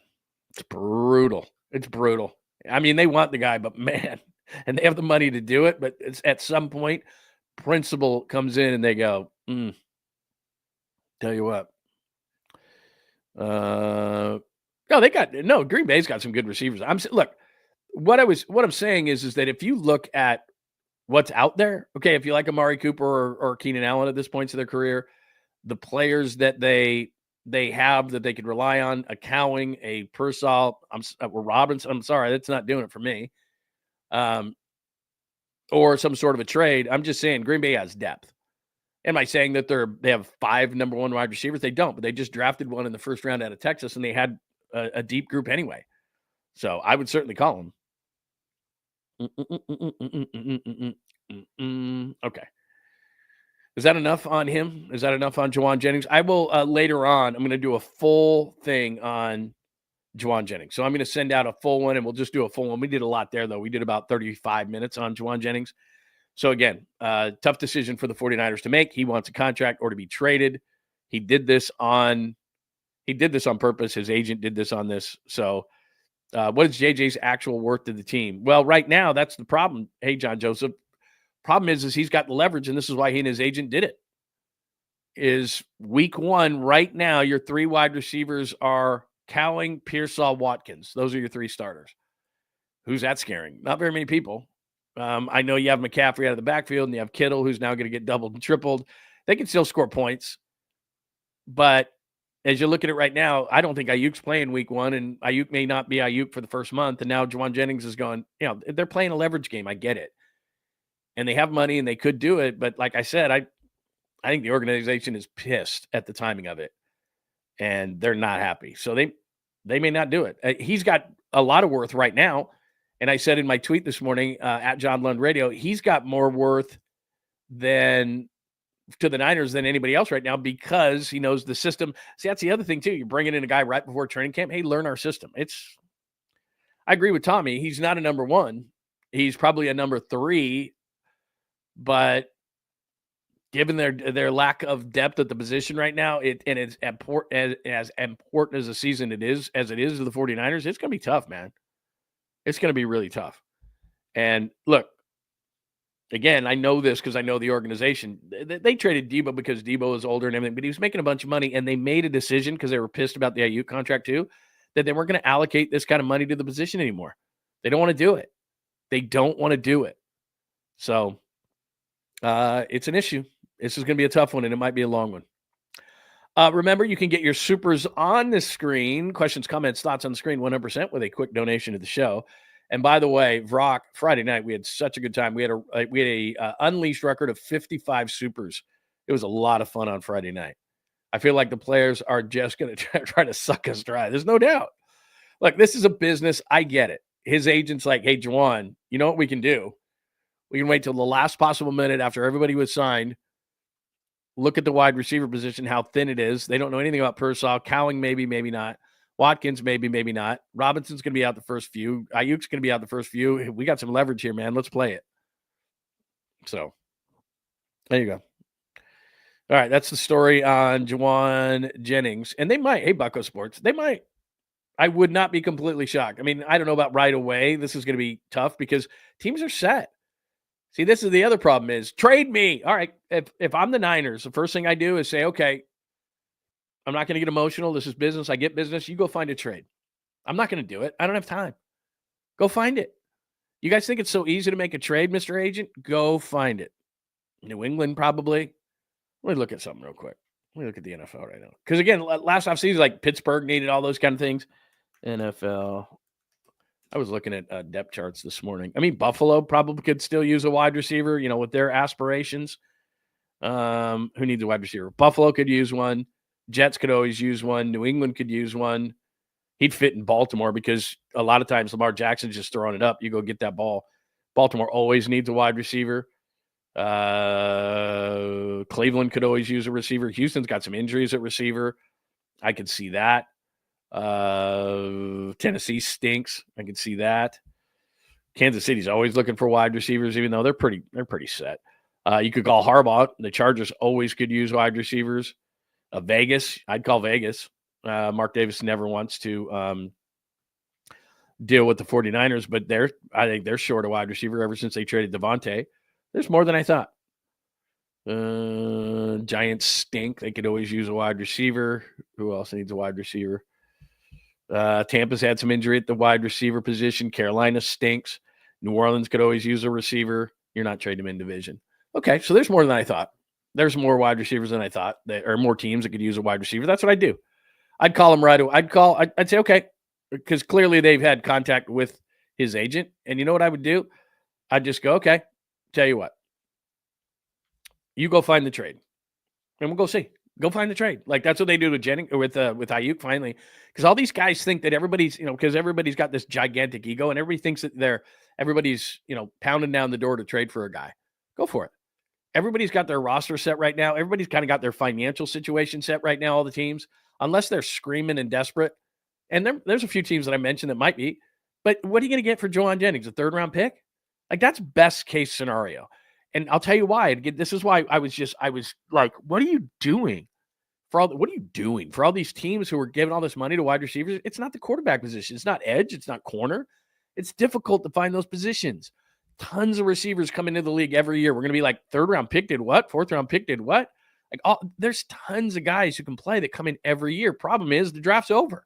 it's brutal. It's brutal. I mean, they want the guy, but man, and they have the money to do it. But it's at some point, principal comes in and they go, tell you what. Green Bay's got some good receivers. Look, what I'm saying is that if you look at what's out there, okay, if you like Amari Cooper or Keenan Allen at this point of their career, the players that they have that they could rely on, a Cowing, a Pearsall, Robinson, I'm sorry, that's not doing it for me. Or some sort of a trade. I'm just saying Green Bay has depth. Am I saying that they have 5 number 1 wide receivers? They don't, but they just drafted one in the first round out of Texas, and they had a deep group anyway. So I would certainly call him. Okay. Is that enough on him? Is that enough on Jauan Jennings? I will later on, I'm going to do a full thing on Jauan Jennings. So I'm going to send out a full one, and we'll just do a full one. We did a lot there, though. We did about 35 minutes on Jauan Jennings. So again, tough decision for the 49ers to make. He wants a contract or to be traded. He did this on purpose. His agent did this on this. So what is JJ's actual worth to the team? Well, right now, that's the problem. Hey, John Joseph. Problem is he's got the leverage, and this is why he and his agent did it. Is week 1 right now, your 3 wide receivers are Cowing, Pearsall, Watkins. Those are your 3 starters. Who's that scaring? Not very many people. I know you have McCaffrey out of the backfield, and you have Kittle, who's now going to get doubled and tripled. They can still score points. But as you look at it right now, I don't think Ayuk's playing week 1, and Ayuk may not be Ayuk for the first month. And now Jauan Jennings is going, they're playing a leverage game. I get it. And they have money, and they could do it. But like I said, I think the organization is pissed at the timing of it, and they're not happy. So they may not do it. He's got a lot of worth right now. And I said in my tweet this morning at John Lund Radio, he's got more worth to the Niners than anybody else right now because he knows the system. See, that's the other thing, too. You're bringing in a guy right before training camp. Hey, learn our system. I agree with Tommy. He's not a number 1. He's probably a number 3. But given their lack of depth at the position right now, and it's as important as a season as it is to the 49ers, it's going to be tough, man. It's going to be really tough. And look, again, I know this because I know the organization. They traded Deebo because Deebo is older and everything, but he was making a bunch of money, and they made a decision because they were pissed about the Ayuk contract too, that they weren't going to allocate this kind of money to the position anymore. They don't want to do it. They don't want to do it. So it's an issue. This is going to be a tough one, and it might be a long one. Remember, you can get your supers on the screen. Questions, comments, thoughts on the screen 100% with a quick donation to the show. And by the way, Vrock, Friday night, we had such a good time. We had a unleashed record of 55 supers. It was a lot of fun on Friday night. I feel like the players are just going to try to suck us dry. There's no doubt. Look, this is a business. I get it. His agent's like, hey, Jauan, you know what we can do? We can wait till the last possible minute after everybody was signed. Look at the wide receiver position, how thin it is. They don't know anything about Pearsall. Cowing, maybe, maybe not. Watkins, maybe, maybe not. Robinson's going to be out the first few. Ayuk's going to be out the first few. We got some leverage here, man. Let's play it. So, there you go. All right, that's the story on Jauan Jennings. And they might, hey, Bucko Sports, they might. I would not be completely shocked. I mean, I don't know about right away. This is going to be tough because teams are set. See, this is the other problem is trade me. All right, if I'm the Niners, the first thing I do is say, okay, I'm not going to get emotional. This is business. I get business. You go find a trade. I'm not going to do it. I don't have time. Go find it. You guys think it's so easy to make a trade, Mr. Agent? Go find it. New England probably. Let me look at something real quick. Let me look at the NFL right now. Because, again, last offseason, like Pittsburgh needed all those kind of things. NFL. I was looking at depth charts this morning. I mean, Buffalo probably could still use a wide receiver, with their aspirations. Who needs a wide receiver? Buffalo could use one. Jets could always use one. New England could use one. He'd fit in Baltimore because a lot of times Lamar Jackson's just throwing it up. You go get that ball. Baltimore always needs a wide receiver. Cleveland could always use a receiver. Houston's got some injuries at receiver. I could see that. Tennessee stinks. I can see that. Kansas City's always looking for wide receivers, even though they're pretty set. You could call Harbaugh. The Chargers always could use wide receivers. Vegas, I'd call Vegas. Mark Davis never wants to deal with the 49ers, but I think they're short a wide receiver ever since they traded Devontae. There's more than I thought. Giants stink. They could always use a wide receiver. Who else needs a wide receiver? Tampa's had some injury at the wide receiver position. Carolina stinks. New Orleans could always use a receiver. You're not trading them in division. Okay, so there's more than I thought. There's more wide receivers than I thought, or more teams that could use a wide receiver. That's what I'd do. I'd call him right away. I'd say, okay, because clearly they've had contact with his agent. And you know what I would do? I'd just go, okay, tell you what. You go find the trade. And we'll go see. Go find the trade. Like that's what they do with Jennings, with Aiyuk finally. Because all these guys think that everybody's, because everybody's got this gigantic ego and everybody thinks that everybody's, pounding down the door to trade for a guy. Go for it. Everybody's got their roster set right now. Everybody's kind of got their financial situation set right now, all the teams, unless they're screaming and desperate. And there's a few teams that I mentioned that might be. But what are you going to get for Jauan Jennings? A third-round pick? Like, that's best-case scenario. And I'll tell you why. This is why I was like, what are you doing? What are you doing? For all these teams who are giving all this money to wide receivers, it's not the quarterback position. It's not edge. It's not corner. It's difficult to find those positions. Tons of receivers come into the league every year. We're going to be like third-round pick did what? Fourth-round pick did what? There's tons of guys who can play that come in every year. Problem is the draft's over.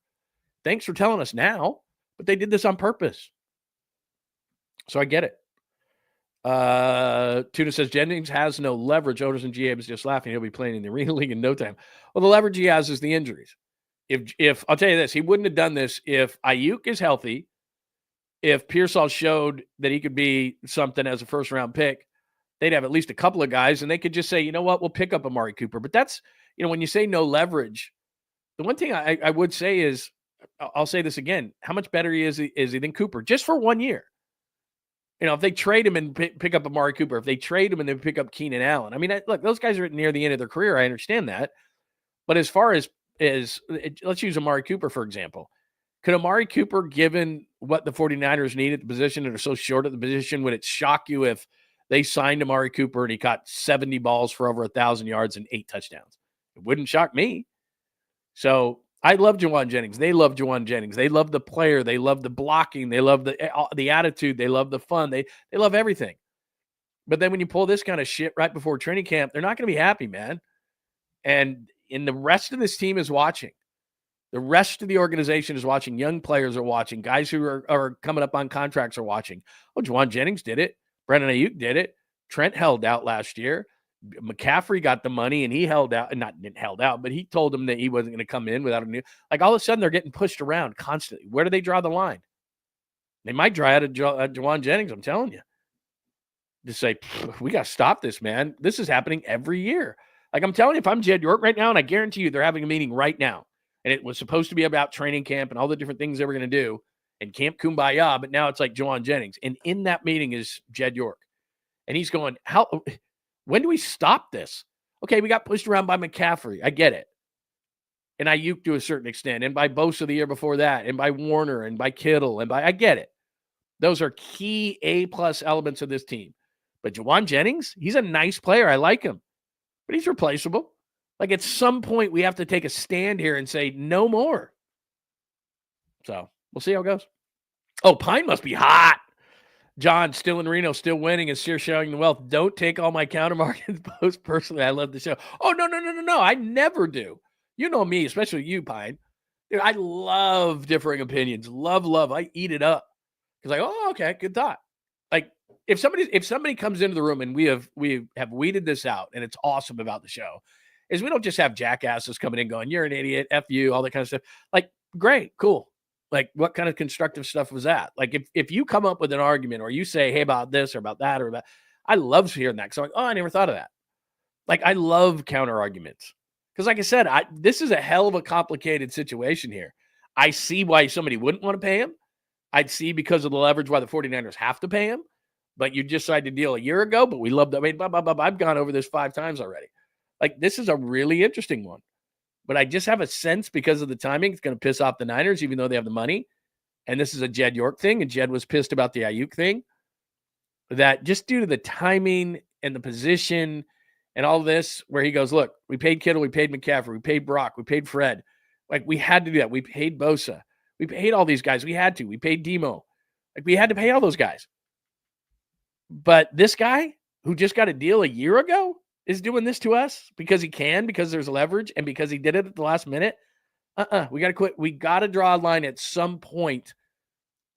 Thanks for telling us now, but they did this on purpose. So I get it. Tuna says Jennings has no leverage. Otis and GA was just laughing. He'll be playing in the Arena League in no time. Well, the leverage he has is the injuries. If I'll tell you this, he wouldn't have done this if Aiyuk is healthy, if Pearsall showed that he could be something as a first-round pick, they'd have at least a couple of guys, and they could just say, you know what, we'll pick up Amari Cooper. But that's, when you say no leverage, the one thing I would say is, I'll say this again, how much better is he than Cooper? Just for 1 year. If they trade him and pick up Amari Cooper, if they trade him and then pick up Keenan Allen, I mean, look, those guys are near the end of their career. I understand that. But as far as let's use Amari Cooper, for example. Could Amari Cooper, given what the 49ers need at the position and are so short at the position, would it shock you if they signed Amari Cooper and he caught 70 balls for over 1,000 yards and 8 touchdowns? It wouldn't shock me. So I love Jauan Jennings. They love Jauan Jennings. They love the player. They love the blocking. They love the attitude. They love the fun. They love everything. But then when you pull this kind of shit right before training camp, they're not going to be happy, man. And the rest of this team is watching. The rest of the organization is watching. Young players are watching. Guys who are coming up on contracts are watching. Oh, Jauan Jennings did it. Brandon Aiyuk did it. Trent held out last year. McCaffrey got the money and he held out, didn't held out, but he told them that he wasn't going to come in without a new, like all of a sudden they're getting pushed around constantly. Where do they draw the line? They might draw out of Jauan Jennings. I'm telling you, just say, we got to stop this, man. This is happening every year. Like I'm telling you, if I'm Jed York right now, and I guarantee you they're having a meeting right now, and it was supposed to be about training camp and all the different things they were going to do and Camp Kumbaya, but now it's like Jauan Jennings. And in that meeting is Jed York. And he's going, when do we stop this? Okay, we got pushed around by McCaffrey. I get it. And Aiyuk to a certain extent, and by Bosa the year before that, and by Warner, and by Kittle, I get it. Those are key A-plus elements of this team. But Jauan Jennings, he's a nice player. I like him. But he's replaceable. Like at some point, we have to take a stand here and say, no more. So we'll see how it goes. Oh, Pine must be hot. John, still in Reno, still winning, and still showing the wealth. Don't take all my counter market posts personally. I love the show. Oh, no. I never do. You know me, especially you, Pine. Dude, I love differing opinions. Love. I eat it up. Because like, oh, okay, good thought. Like if somebody comes into the room and we have weeded this out, and it's awesome about the show, is we don't just have jackasses coming in going, you're an idiot, F you, all that kind of stuff. Like, great, cool. Like, what kind of constructive stuff was that? Like, if you come up with an argument or you say, hey, about this or about that or about, I love hearing that. Because I'm like, oh, I never thought of that. Like, I love counter arguments. Because like I said, this is a hell of a complicated situation here. I see why somebody wouldn't want to pay him. I'd see because of the leverage why the 49ers have to pay him. But you just signed a deal a year ago, but we love that. I mean, I've gone over this 5 times already. Like, this is a really interesting one. But I just have a sense because of the timing, it's going to piss off the Niners, even though they have the money. And this is a Jed York thing, and Jed was pissed about the Aiyuk thing. That just due to the timing and the position and all this, where he goes, look, we paid Kittle, we paid McCaffrey, we paid Brock, we paid Fred. Like, we had to do that. We paid Bosa. We paid all these guys. We had to. We paid Demo. Like, we had to pay all those guys. But this guy who just got a deal a year ago is doing this to us because he can, because there's leverage, and because he did it at the last minute. We got to quit. We got to draw a line at some point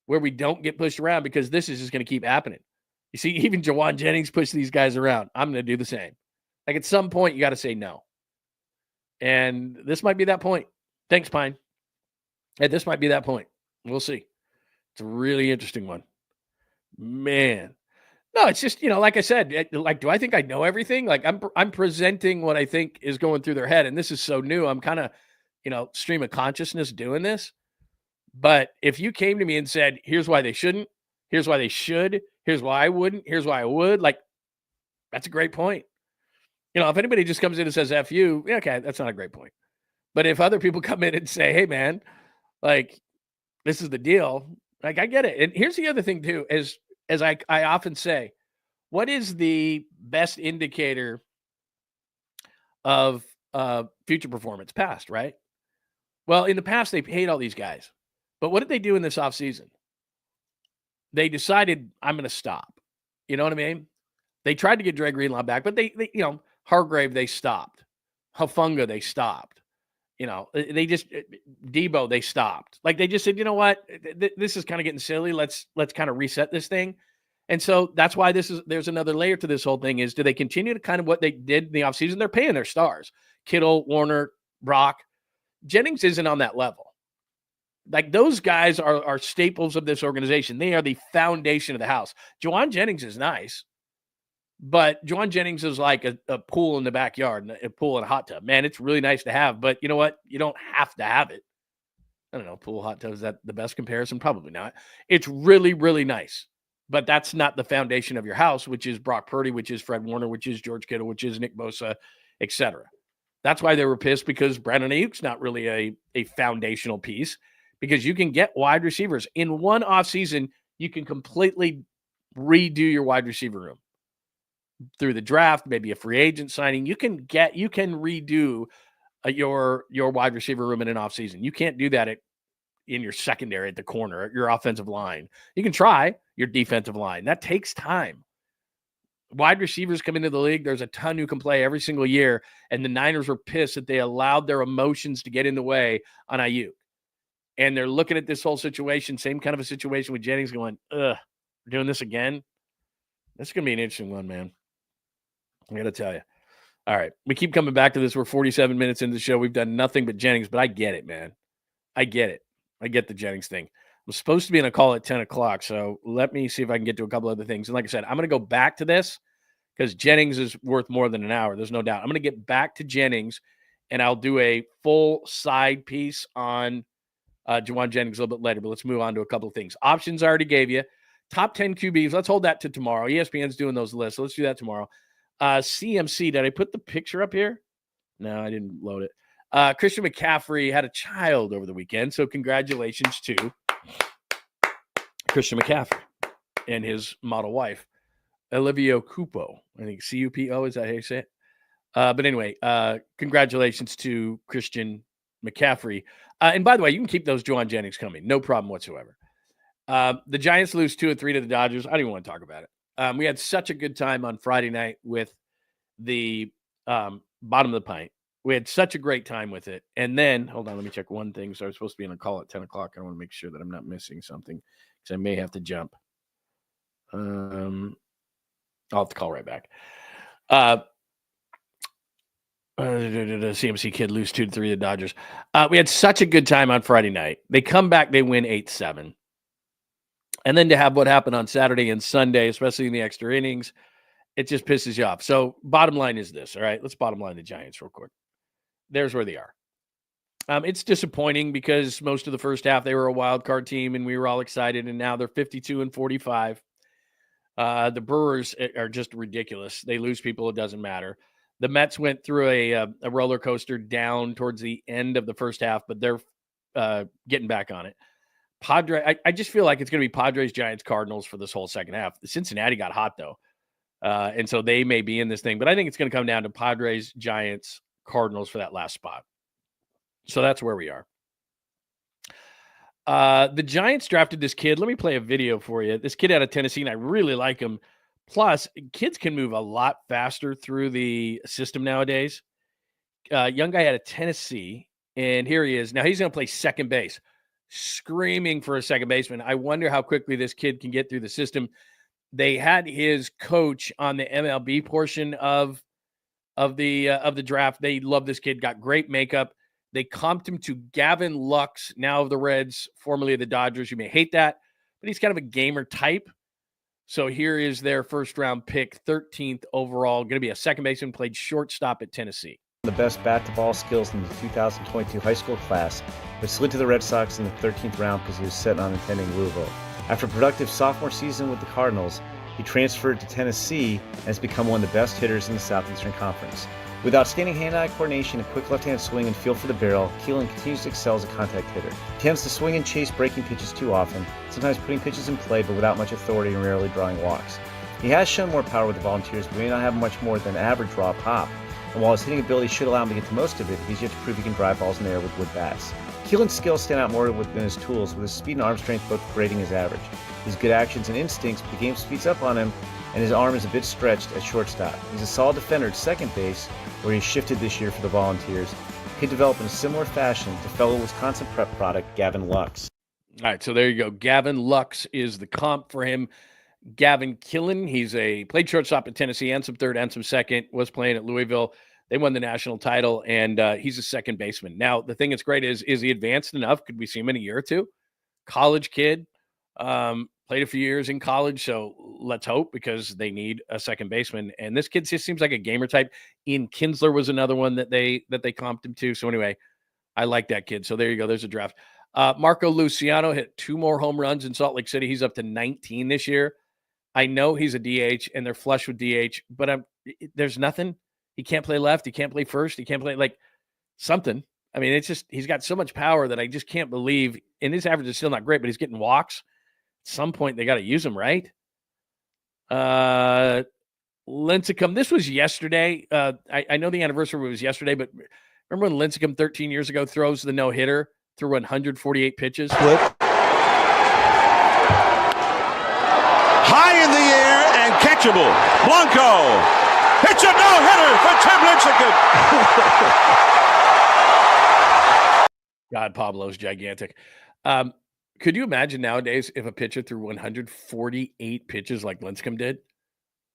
where we don't get pushed around, because this is just going to keep happening. You see, even Jauan Jennings pushed these guys around. I'm going to do the same. Like, at some point, you got to say no. And this might be that point. Thanks, Pine. And this might be that point. We'll see. It's a really interesting one. Man. No, it's just, like I said, like, do I think I know everything? Like, I'm presenting what I think is going through their head, and this is so new. I'm kind of, stream of consciousness doing this. But if you came to me and said, here's why they shouldn't, here's why they should, here's why I wouldn't, here's why I would, like, that's a great point. If anybody just comes in and says, F you, okay, that's not a great point. But if other people come in and say, hey, man, like, this is the deal, like, I get it. And here's the other thing, too, as I often say, what is the best indicator of future performance? Past, right? Well, in the past, they paid all these guys. But what did they do in this offseason? They decided, I'm going to stop. You know what I mean? They tried to get Dre Greenlaw back, but they Hargrave, they stopped. Hufanga, they stopped. They just, Debo, they stopped. Like, they just said, you know what? This is kind of getting silly. Let's kind of reset this thing. And so that's why there's another layer to this whole thing is, do they continue to kind of what they did in the offseason? They're paying their stars. Kittle, Warner, Brock. Jennings isn't on that level. Like, those guys are staples of this organization. They are the foundation of the house. Jauan Jennings is nice, but Jauan Jennings is like a pool in the backyard, a pool and a hot tub. Man, it's really nice to have, but you know what? You don't have to have it. I don't know, pool, hot tub, is that the best comparison? Probably not. It's really, really nice, but that's not the foundation of your house, which is Brock Purdy, which is Fred Warner, which is George Kittle, which is Nick Bosa, etc. That's why they were pissed, because Brandon Ayuk's not really a foundational piece, because you can get wide receivers. In one offseason, you can completely redo your wide receiver room. Through the draft, maybe a free agent signing, you can redo your wide receiver room in an offseason. You can't do that in your secondary at the corner, at your offensive line. You can try your defensive line. That takes time. Wide receivers come into the league. There's a ton who can play every single year, and the Niners were pissed that they allowed their emotions to get in the way on Aiyuk. And they're looking at this whole situation, same kind of a situation with Jennings, going, we're doing this again? This is going to be an interesting one, man. I got to tell you. All right. We keep coming back to this. We're 47 minutes into the show. We've done nothing but Jennings, but I get it, man. I get it. I get the Jennings thing. I'm supposed to be in a call at 10 o'clock, so let me see if I can get to a couple other things. And like I said, I'm going to go back to this because Jennings is worth more than an hour. There's no doubt. I'm going to get back to Jennings, and I'll do a full side piece on Jauan Jennings a little bit later, but let's move on to a couple of things. Options I already gave you. Top 10 QBs. Let's hold that to tomorrow. ESPN's doing those lists, so let's do that tomorrow. CMC, did I put the picture up here? No, I didn't load it. Christian McCaffrey had a child over the weekend, so congratulations to Christian McCaffrey and his model wife, 𝐬𝐫𝐿. I think CUPO, is that how you say it? But anyway, congratulations to Christian McCaffrey. And by the way, you can keep those Jauan Jennings coming. No problem whatsoever. The Giants lose 2-3 to the Dodgers. I don't even want to talk about it. We had such a good time on Friday night with the bottom of the pint. We had such a great time with it. And then, hold on, let me check one thing. So I was supposed to be on a call at 10 o'clock. I want to make sure that I'm not missing something because I may have to jump. I'll have to call right back. CMC kid lose 2-3 to the Dodgers. We had such a good time on Friday night. They come back, they win 8-7. And then to have what happened on Saturday and Sunday, especially in the extra innings, it just pisses you off. So bottom line is this, all right? Let's bottom line the Giants real quick. There's where they are. It's disappointing because most of the first half they were a wild card team and we were all excited, and now they're 52-45. The Brewers are just ridiculous. They lose people, it doesn't matter. The Mets went through a roller coaster down towards the end of the first half, but they're getting back on it. I just feel like it's going to be Padres, Giants, Cardinals for this whole second half. Cincinnati got hot, though, and so they may be in this thing. But I think it's going to come down to Padres, Giants, Cardinals for that last spot. So that's where we are. The Giants drafted this kid. Let me play a video for you. This kid out of Tennessee, and I really like him. Plus, kids can move a lot faster through the system nowadays. Young guy out of Tennessee, and here he is. Now, he's going to play second base, screaming for a second baseman. I wonder how quickly this kid can get through the system. They had his coach on the MLB portion of the draft. They love this kid, got great makeup. They comped him to Gavin Lux, now of the Reds, formerly of the Dodgers. You may hate that, but he's kind of a gamer type. So here is their first-round pick, 13th overall. Going to be a second baseman, played shortstop at Tennessee. The best bat-to-ball skills in the 2022 high school class, but slid to the Red Sox in the 13th round because he was set on attending Louisville. After a productive sophomore season with the Cardinals, he transferred to Tennessee and has become one of the best hitters in the Southeastern Conference. With outstanding hand-eye coordination, a quick left-hand swing, and feel for the barrel, 𝐾𝐨 continues to excel as a contact hitter. He tends to swing and chase breaking pitches too often, sometimes putting pitches in play but without much authority and rarely drawing walks. He has shown more power with the Volunteers, but may not have much more than average raw pop. And while his hitting ability should allow him to get to most of it, he's yet to prove he can drive balls in the air with wood bats. 𝐾𝐨's skills stand out more than his tools, with his speed and arm strength both grading his average. His good actions and instincts, but the game speeds up on him, and his arm is a bit stretched at shortstop. He's a solid defender at second base, where he shifted this year for the Volunteers. He could develop in a similar fashion to fellow Wisconsin prep product Gavin Lux. All right, so there you go. Gavin Lux is the comp for him. Gavin 𝐾𝐨, he's played shortstop at Tennessee and some third and some second, was playing at Louisville. They won the national title, and he's a second baseman. Now, the thing that's great is he advanced enough? Could we see him in a year or two? College kid, played a few years in college, so let's hope, because they need a second baseman. And this kid just seems like a gamer type. Ian Kinsler was another one that they comped him to. So anyway, I like that kid. So there you go. There's a draft. Marco Luciano hit 2 more home runs in Salt Lake City. He's up to 19 this year. I know he's a DH, and they're flush with DH, but there's nothing. He can't play left. He can't play first. He can't play something. I mean, it's just he's got so much power that I just can't believe. And his average is still not great, but he's getting walks. At some point, they got to use him, right? LINCECUM. This was yesterday. I know the anniversary was yesterday, but remember when LINCECUM 13 years ago throws the no-hitter through 148 pitches? Flip. High in the air and catchable. Blanco. It's a no-hitter for Tim LINCECUM. God, Pablo's gigantic. Could you imagine nowadays if a pitcher threw 148 pitches like LINCECUM did?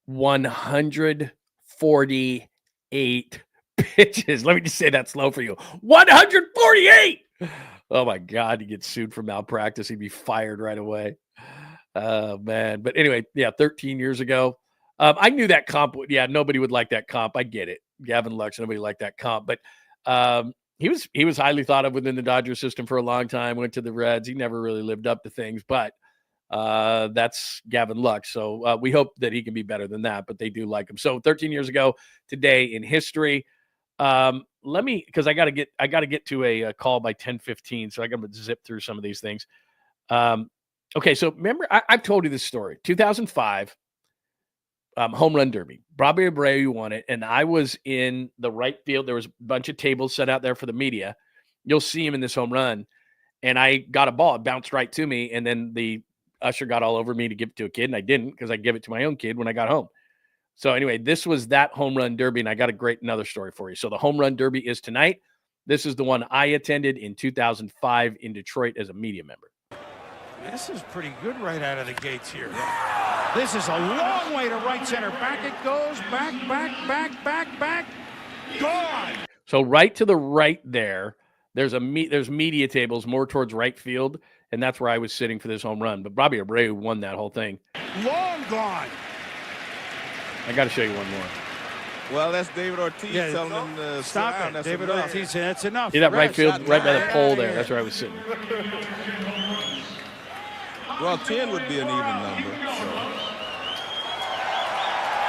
148 pitches. Let me just say that slow for you. 148! Oh, my God. He gets sued for malpractice. He'd be fired right away. Oh, man. But anyway, yeah, 13 years ago. I knew that comp. Nobody would like that comp. I get it. Gavin Lux, nobody liked that comp. But he was highly thought of within the Dodgers system for a long time, went to the Reds. He never really lived up to things, but that's Gavin Lux. So we hope that he can be better than that, but they do like him. So 13 years ago today in history, because I got to get to a call by 10:15. So I got to zip through some of these things. Okay. So remember, I've told you this story, 2005, home run derby. Bobby Abreu won it, and I was in the right field. There was a bunch of tables set out there for the media. You'll see him in this home run, and I got a ball. It bounced right to me, and then the usher got all over me to give it to a kid, and I didn't because I gave it to my own kid when I got home. So anyway, this was that home run derby, and I got another story for you. So the home run derby is tonight. This is the one I attended in 2005 in Detroit as a media member. This is pretty good right out of the gates here. This is a long way to right center. Back it goes. Back. Gone. So right to the right there, there's media tables more towards right field, and that's where I was sitting for this home run. But Bobby Abreu won that whole thing. Long gone. I got to show you one more. Well, that's David Ortiz telling them to stop it. That's David enough. Ortiz said that's enough. See that right field, right by the pole there. That's where I was sitting. Well, 10 would be an even number.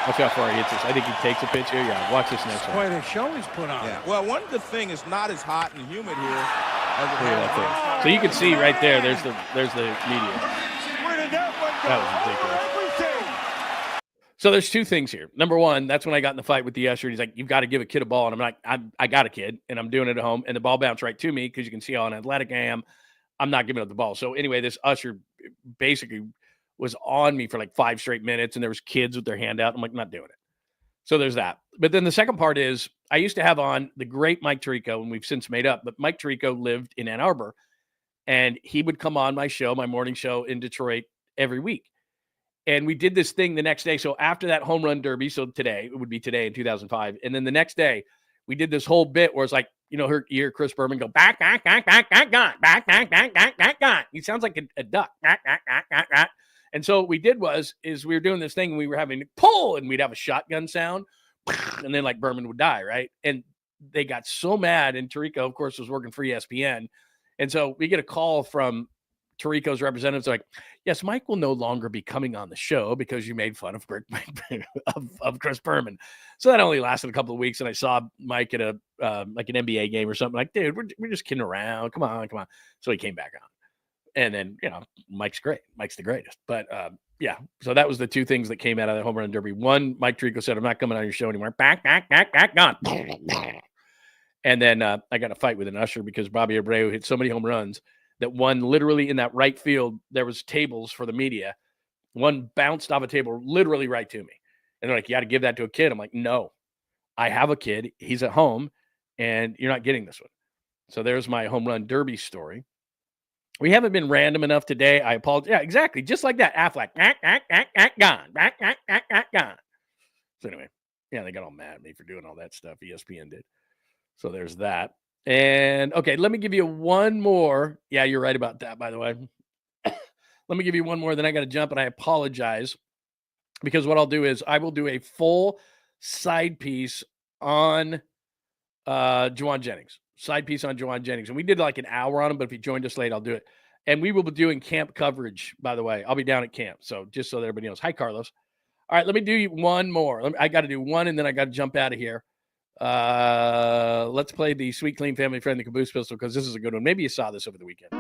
So. Watch how far he hits this. I think he takes a pitch here. Yeah, watch this next one. Quite a show he's put on. Yeah. Well, one good thing is not as hot and humid here as it Look at has that been. thing. So you can see right there, there's the media. Where did that one go? That was ridiculous. Everything. So there's two things here. Number one, that's when I got in the fight with the usher. He's like, you've got to give a kid a ball. And I'm like, I got a kid, and I'm doing it at home. And the ball bounced right to me because you can see how athletic I am. I'm not giving up the ball. So anyway, this usher basically was on me for like 5 straight minutes, and there was kids with their hand out. I'm like, not doing it. So there's that. But then the second part is I used to have on the great Mike Tirico, and we've since made up. But Mike Tirico lived in Ann Arbor, and he would come on my show, my morning show in Detroit every week. And we did this thing the next day. So after that home run derby, so today, it would be today in 2005. And then the next day, we did this whole bit where it's like, you know, you hear Chris Berman go, back, gone, back. He sounds like a duck. And so what we did is we were doing this thing and we were having to pull and we'd have a shotgun sound. And then like Berman would die, right? And they got so mad. And Tirico, of course, was working for ESPN. And so we get a call from Tirico's representatives like, yes, Mike will no longer be coming on the show because you made fun of Chris Berman. So that only lasted a couple of weeks. And I saw Mike at a like an NBA game or something like, dude, we're just kidding around. Come on. So he came back on. And then, you know, Mike's great. Mike's the greatest. But yeah, so that was the two things that came out of the home run derby. One, Mike Tirico said, I'm not coming on your show anymore. Back, gone. And then I got in a fight with an usher because Bobby Abreu hit so many home runs that one literally in that right field, there was tables for the media. One bounced off a table literally right to me. And they're like, you got to give that to a kid. I'm like, no, I have a kid. He's at home and you're not getting this one. So there's my home run derby story. We haven't been random enough today. I apologize. Yeah, exactly. Just like that. Affleck, gone. So anyway, yeah, they got all mad at me for doing all that stuff. ESPN did. So there's that. And okay, let me give you one more. Yeah, you're right about that, by the way. Let me give you one more, then I got to jump, and I apologize because what I'll do is I will do a full side piece on Jauan Jennings. Side piece on Jauan Jennings. And we did like an hour on him, but if you joined us late, I'll do it. And we will be doing camp coverage, by the way. I'll be down at camp. So just so that everybody knows. Hi, Carlos. All right, let me do one more. I got to do one, and then I got to jump out of here. Let's play the Sweet Clean Family Friendly Caboose Pistol because this is a good one. Maybe you saw this over the weekend.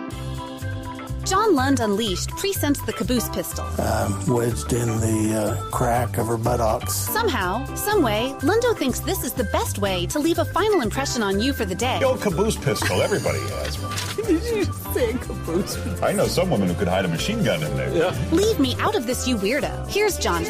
John Lund Unleashed presents the Caboose Pistol. Wedged in the crack of her buttocks. Somehow, someway, Lundo thinks this is the best way to leave a final impression on you for the day. The old caboose pistol, everybody has one. Did you say caboose pistol? I know some women who could hide a machine gun in there. Yeah. Leave me out of this, you weirdo. Here's John.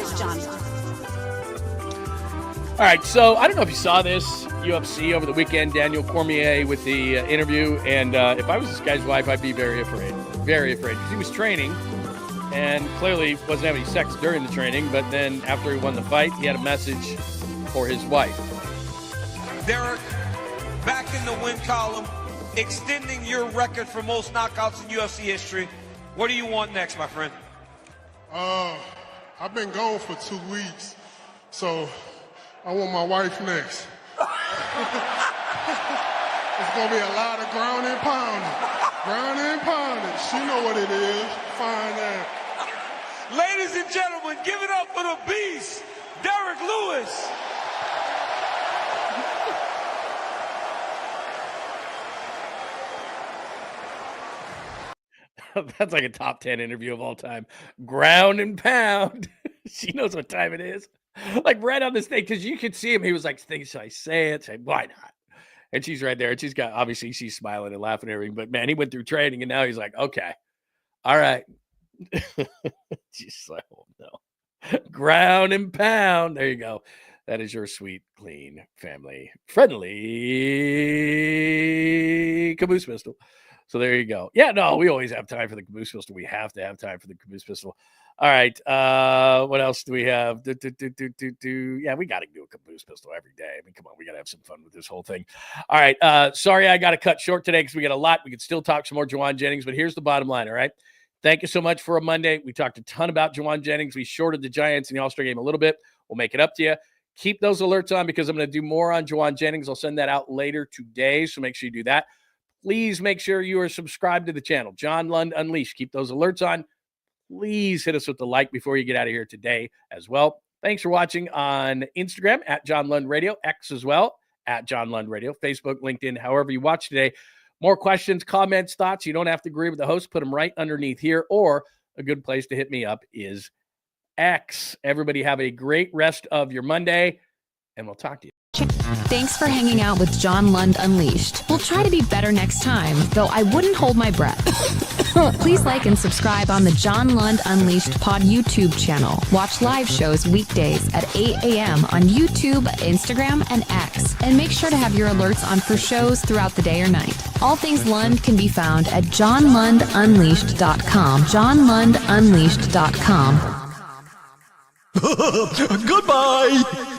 All right, so I don't know if you saw this UFC over the weekend, Daniel Cormier with the interview, and if I was this guy's wife, I'd be very afraid, because he was training and clearly wasn't having any sex during the training, but then after he won the fight, he had a message for his wife. Derek, back in the win column, extending your record for most knockouts in UFC history. What do you want next, my friend? I've been gone for 2 weeks, so I want my wife next. It's gonna be a lot of ground and pounding. She know what it is. Find out. Ladies and gentlemen, give it up for the beast, Derek Lewis. That's like a top 10 interview of all time. Ground and pound. She knows what time it is. Like right on this thing, because you could see him. He was like, should I say it? Why not? And she's right there. And she's got, obviously, she's smiling and laughing and everything. But man, he went through training and now he's like, okay, all right. She's like, oh no. Ground and pound. There you go. That is your sweet, clean, family friendly caboose pistol. So there you go. Yeah, no, we always have time for the caboose pistol. We have to have time for the caboose pistol. All right. What else do we have? Yeah, we got to do a caboose pistol every day. I mean, come on, we got to have some fun with this whole thing. All right. Sorry, I got to cut short today because we got a lot. We could still talk some more Jauan Jennings, but here's the bottom line. All right. Thank you so much for a Monday. We talked a ton about Jauan Jennings. We shorted the Giants in the All-Star game a little bit. We'll make it up to you. Keep those alerts on because I'm going to do more on Jauan Jennings. I'll send that out later today, so make sure you do that. Please make sure you are subscribed to the channel. John Lund Unleashed. Keep those alerts on. Please hit us with the like before you get out of here today as well. Thanks for watching on Instagram at John Lund Radio, X as well, at John Lund Radio, Facebook, LinkedIn, however you watch today. More questions, comments, thoughts. You don't have to agree with the host. Put them right underneath here, or a good place to hit me up is X. Everybody have a great rest of your Monday, and we'll talk to you. Thanks for hanging out with John Lund Unleashed. We'll try to be better next time, though I wouldn't hold my breath. Please like and subscribe on the John Lund Unleashed Pod YouTube channel. Watch live shows weekdays at 8 a.m. on YouTube, Instagram, and X. And make sure to have your alerts on for shows throughout the day or night. All things Lund can be found at johnlundunleashed.com. johnlundunleashed.com. Goodbye!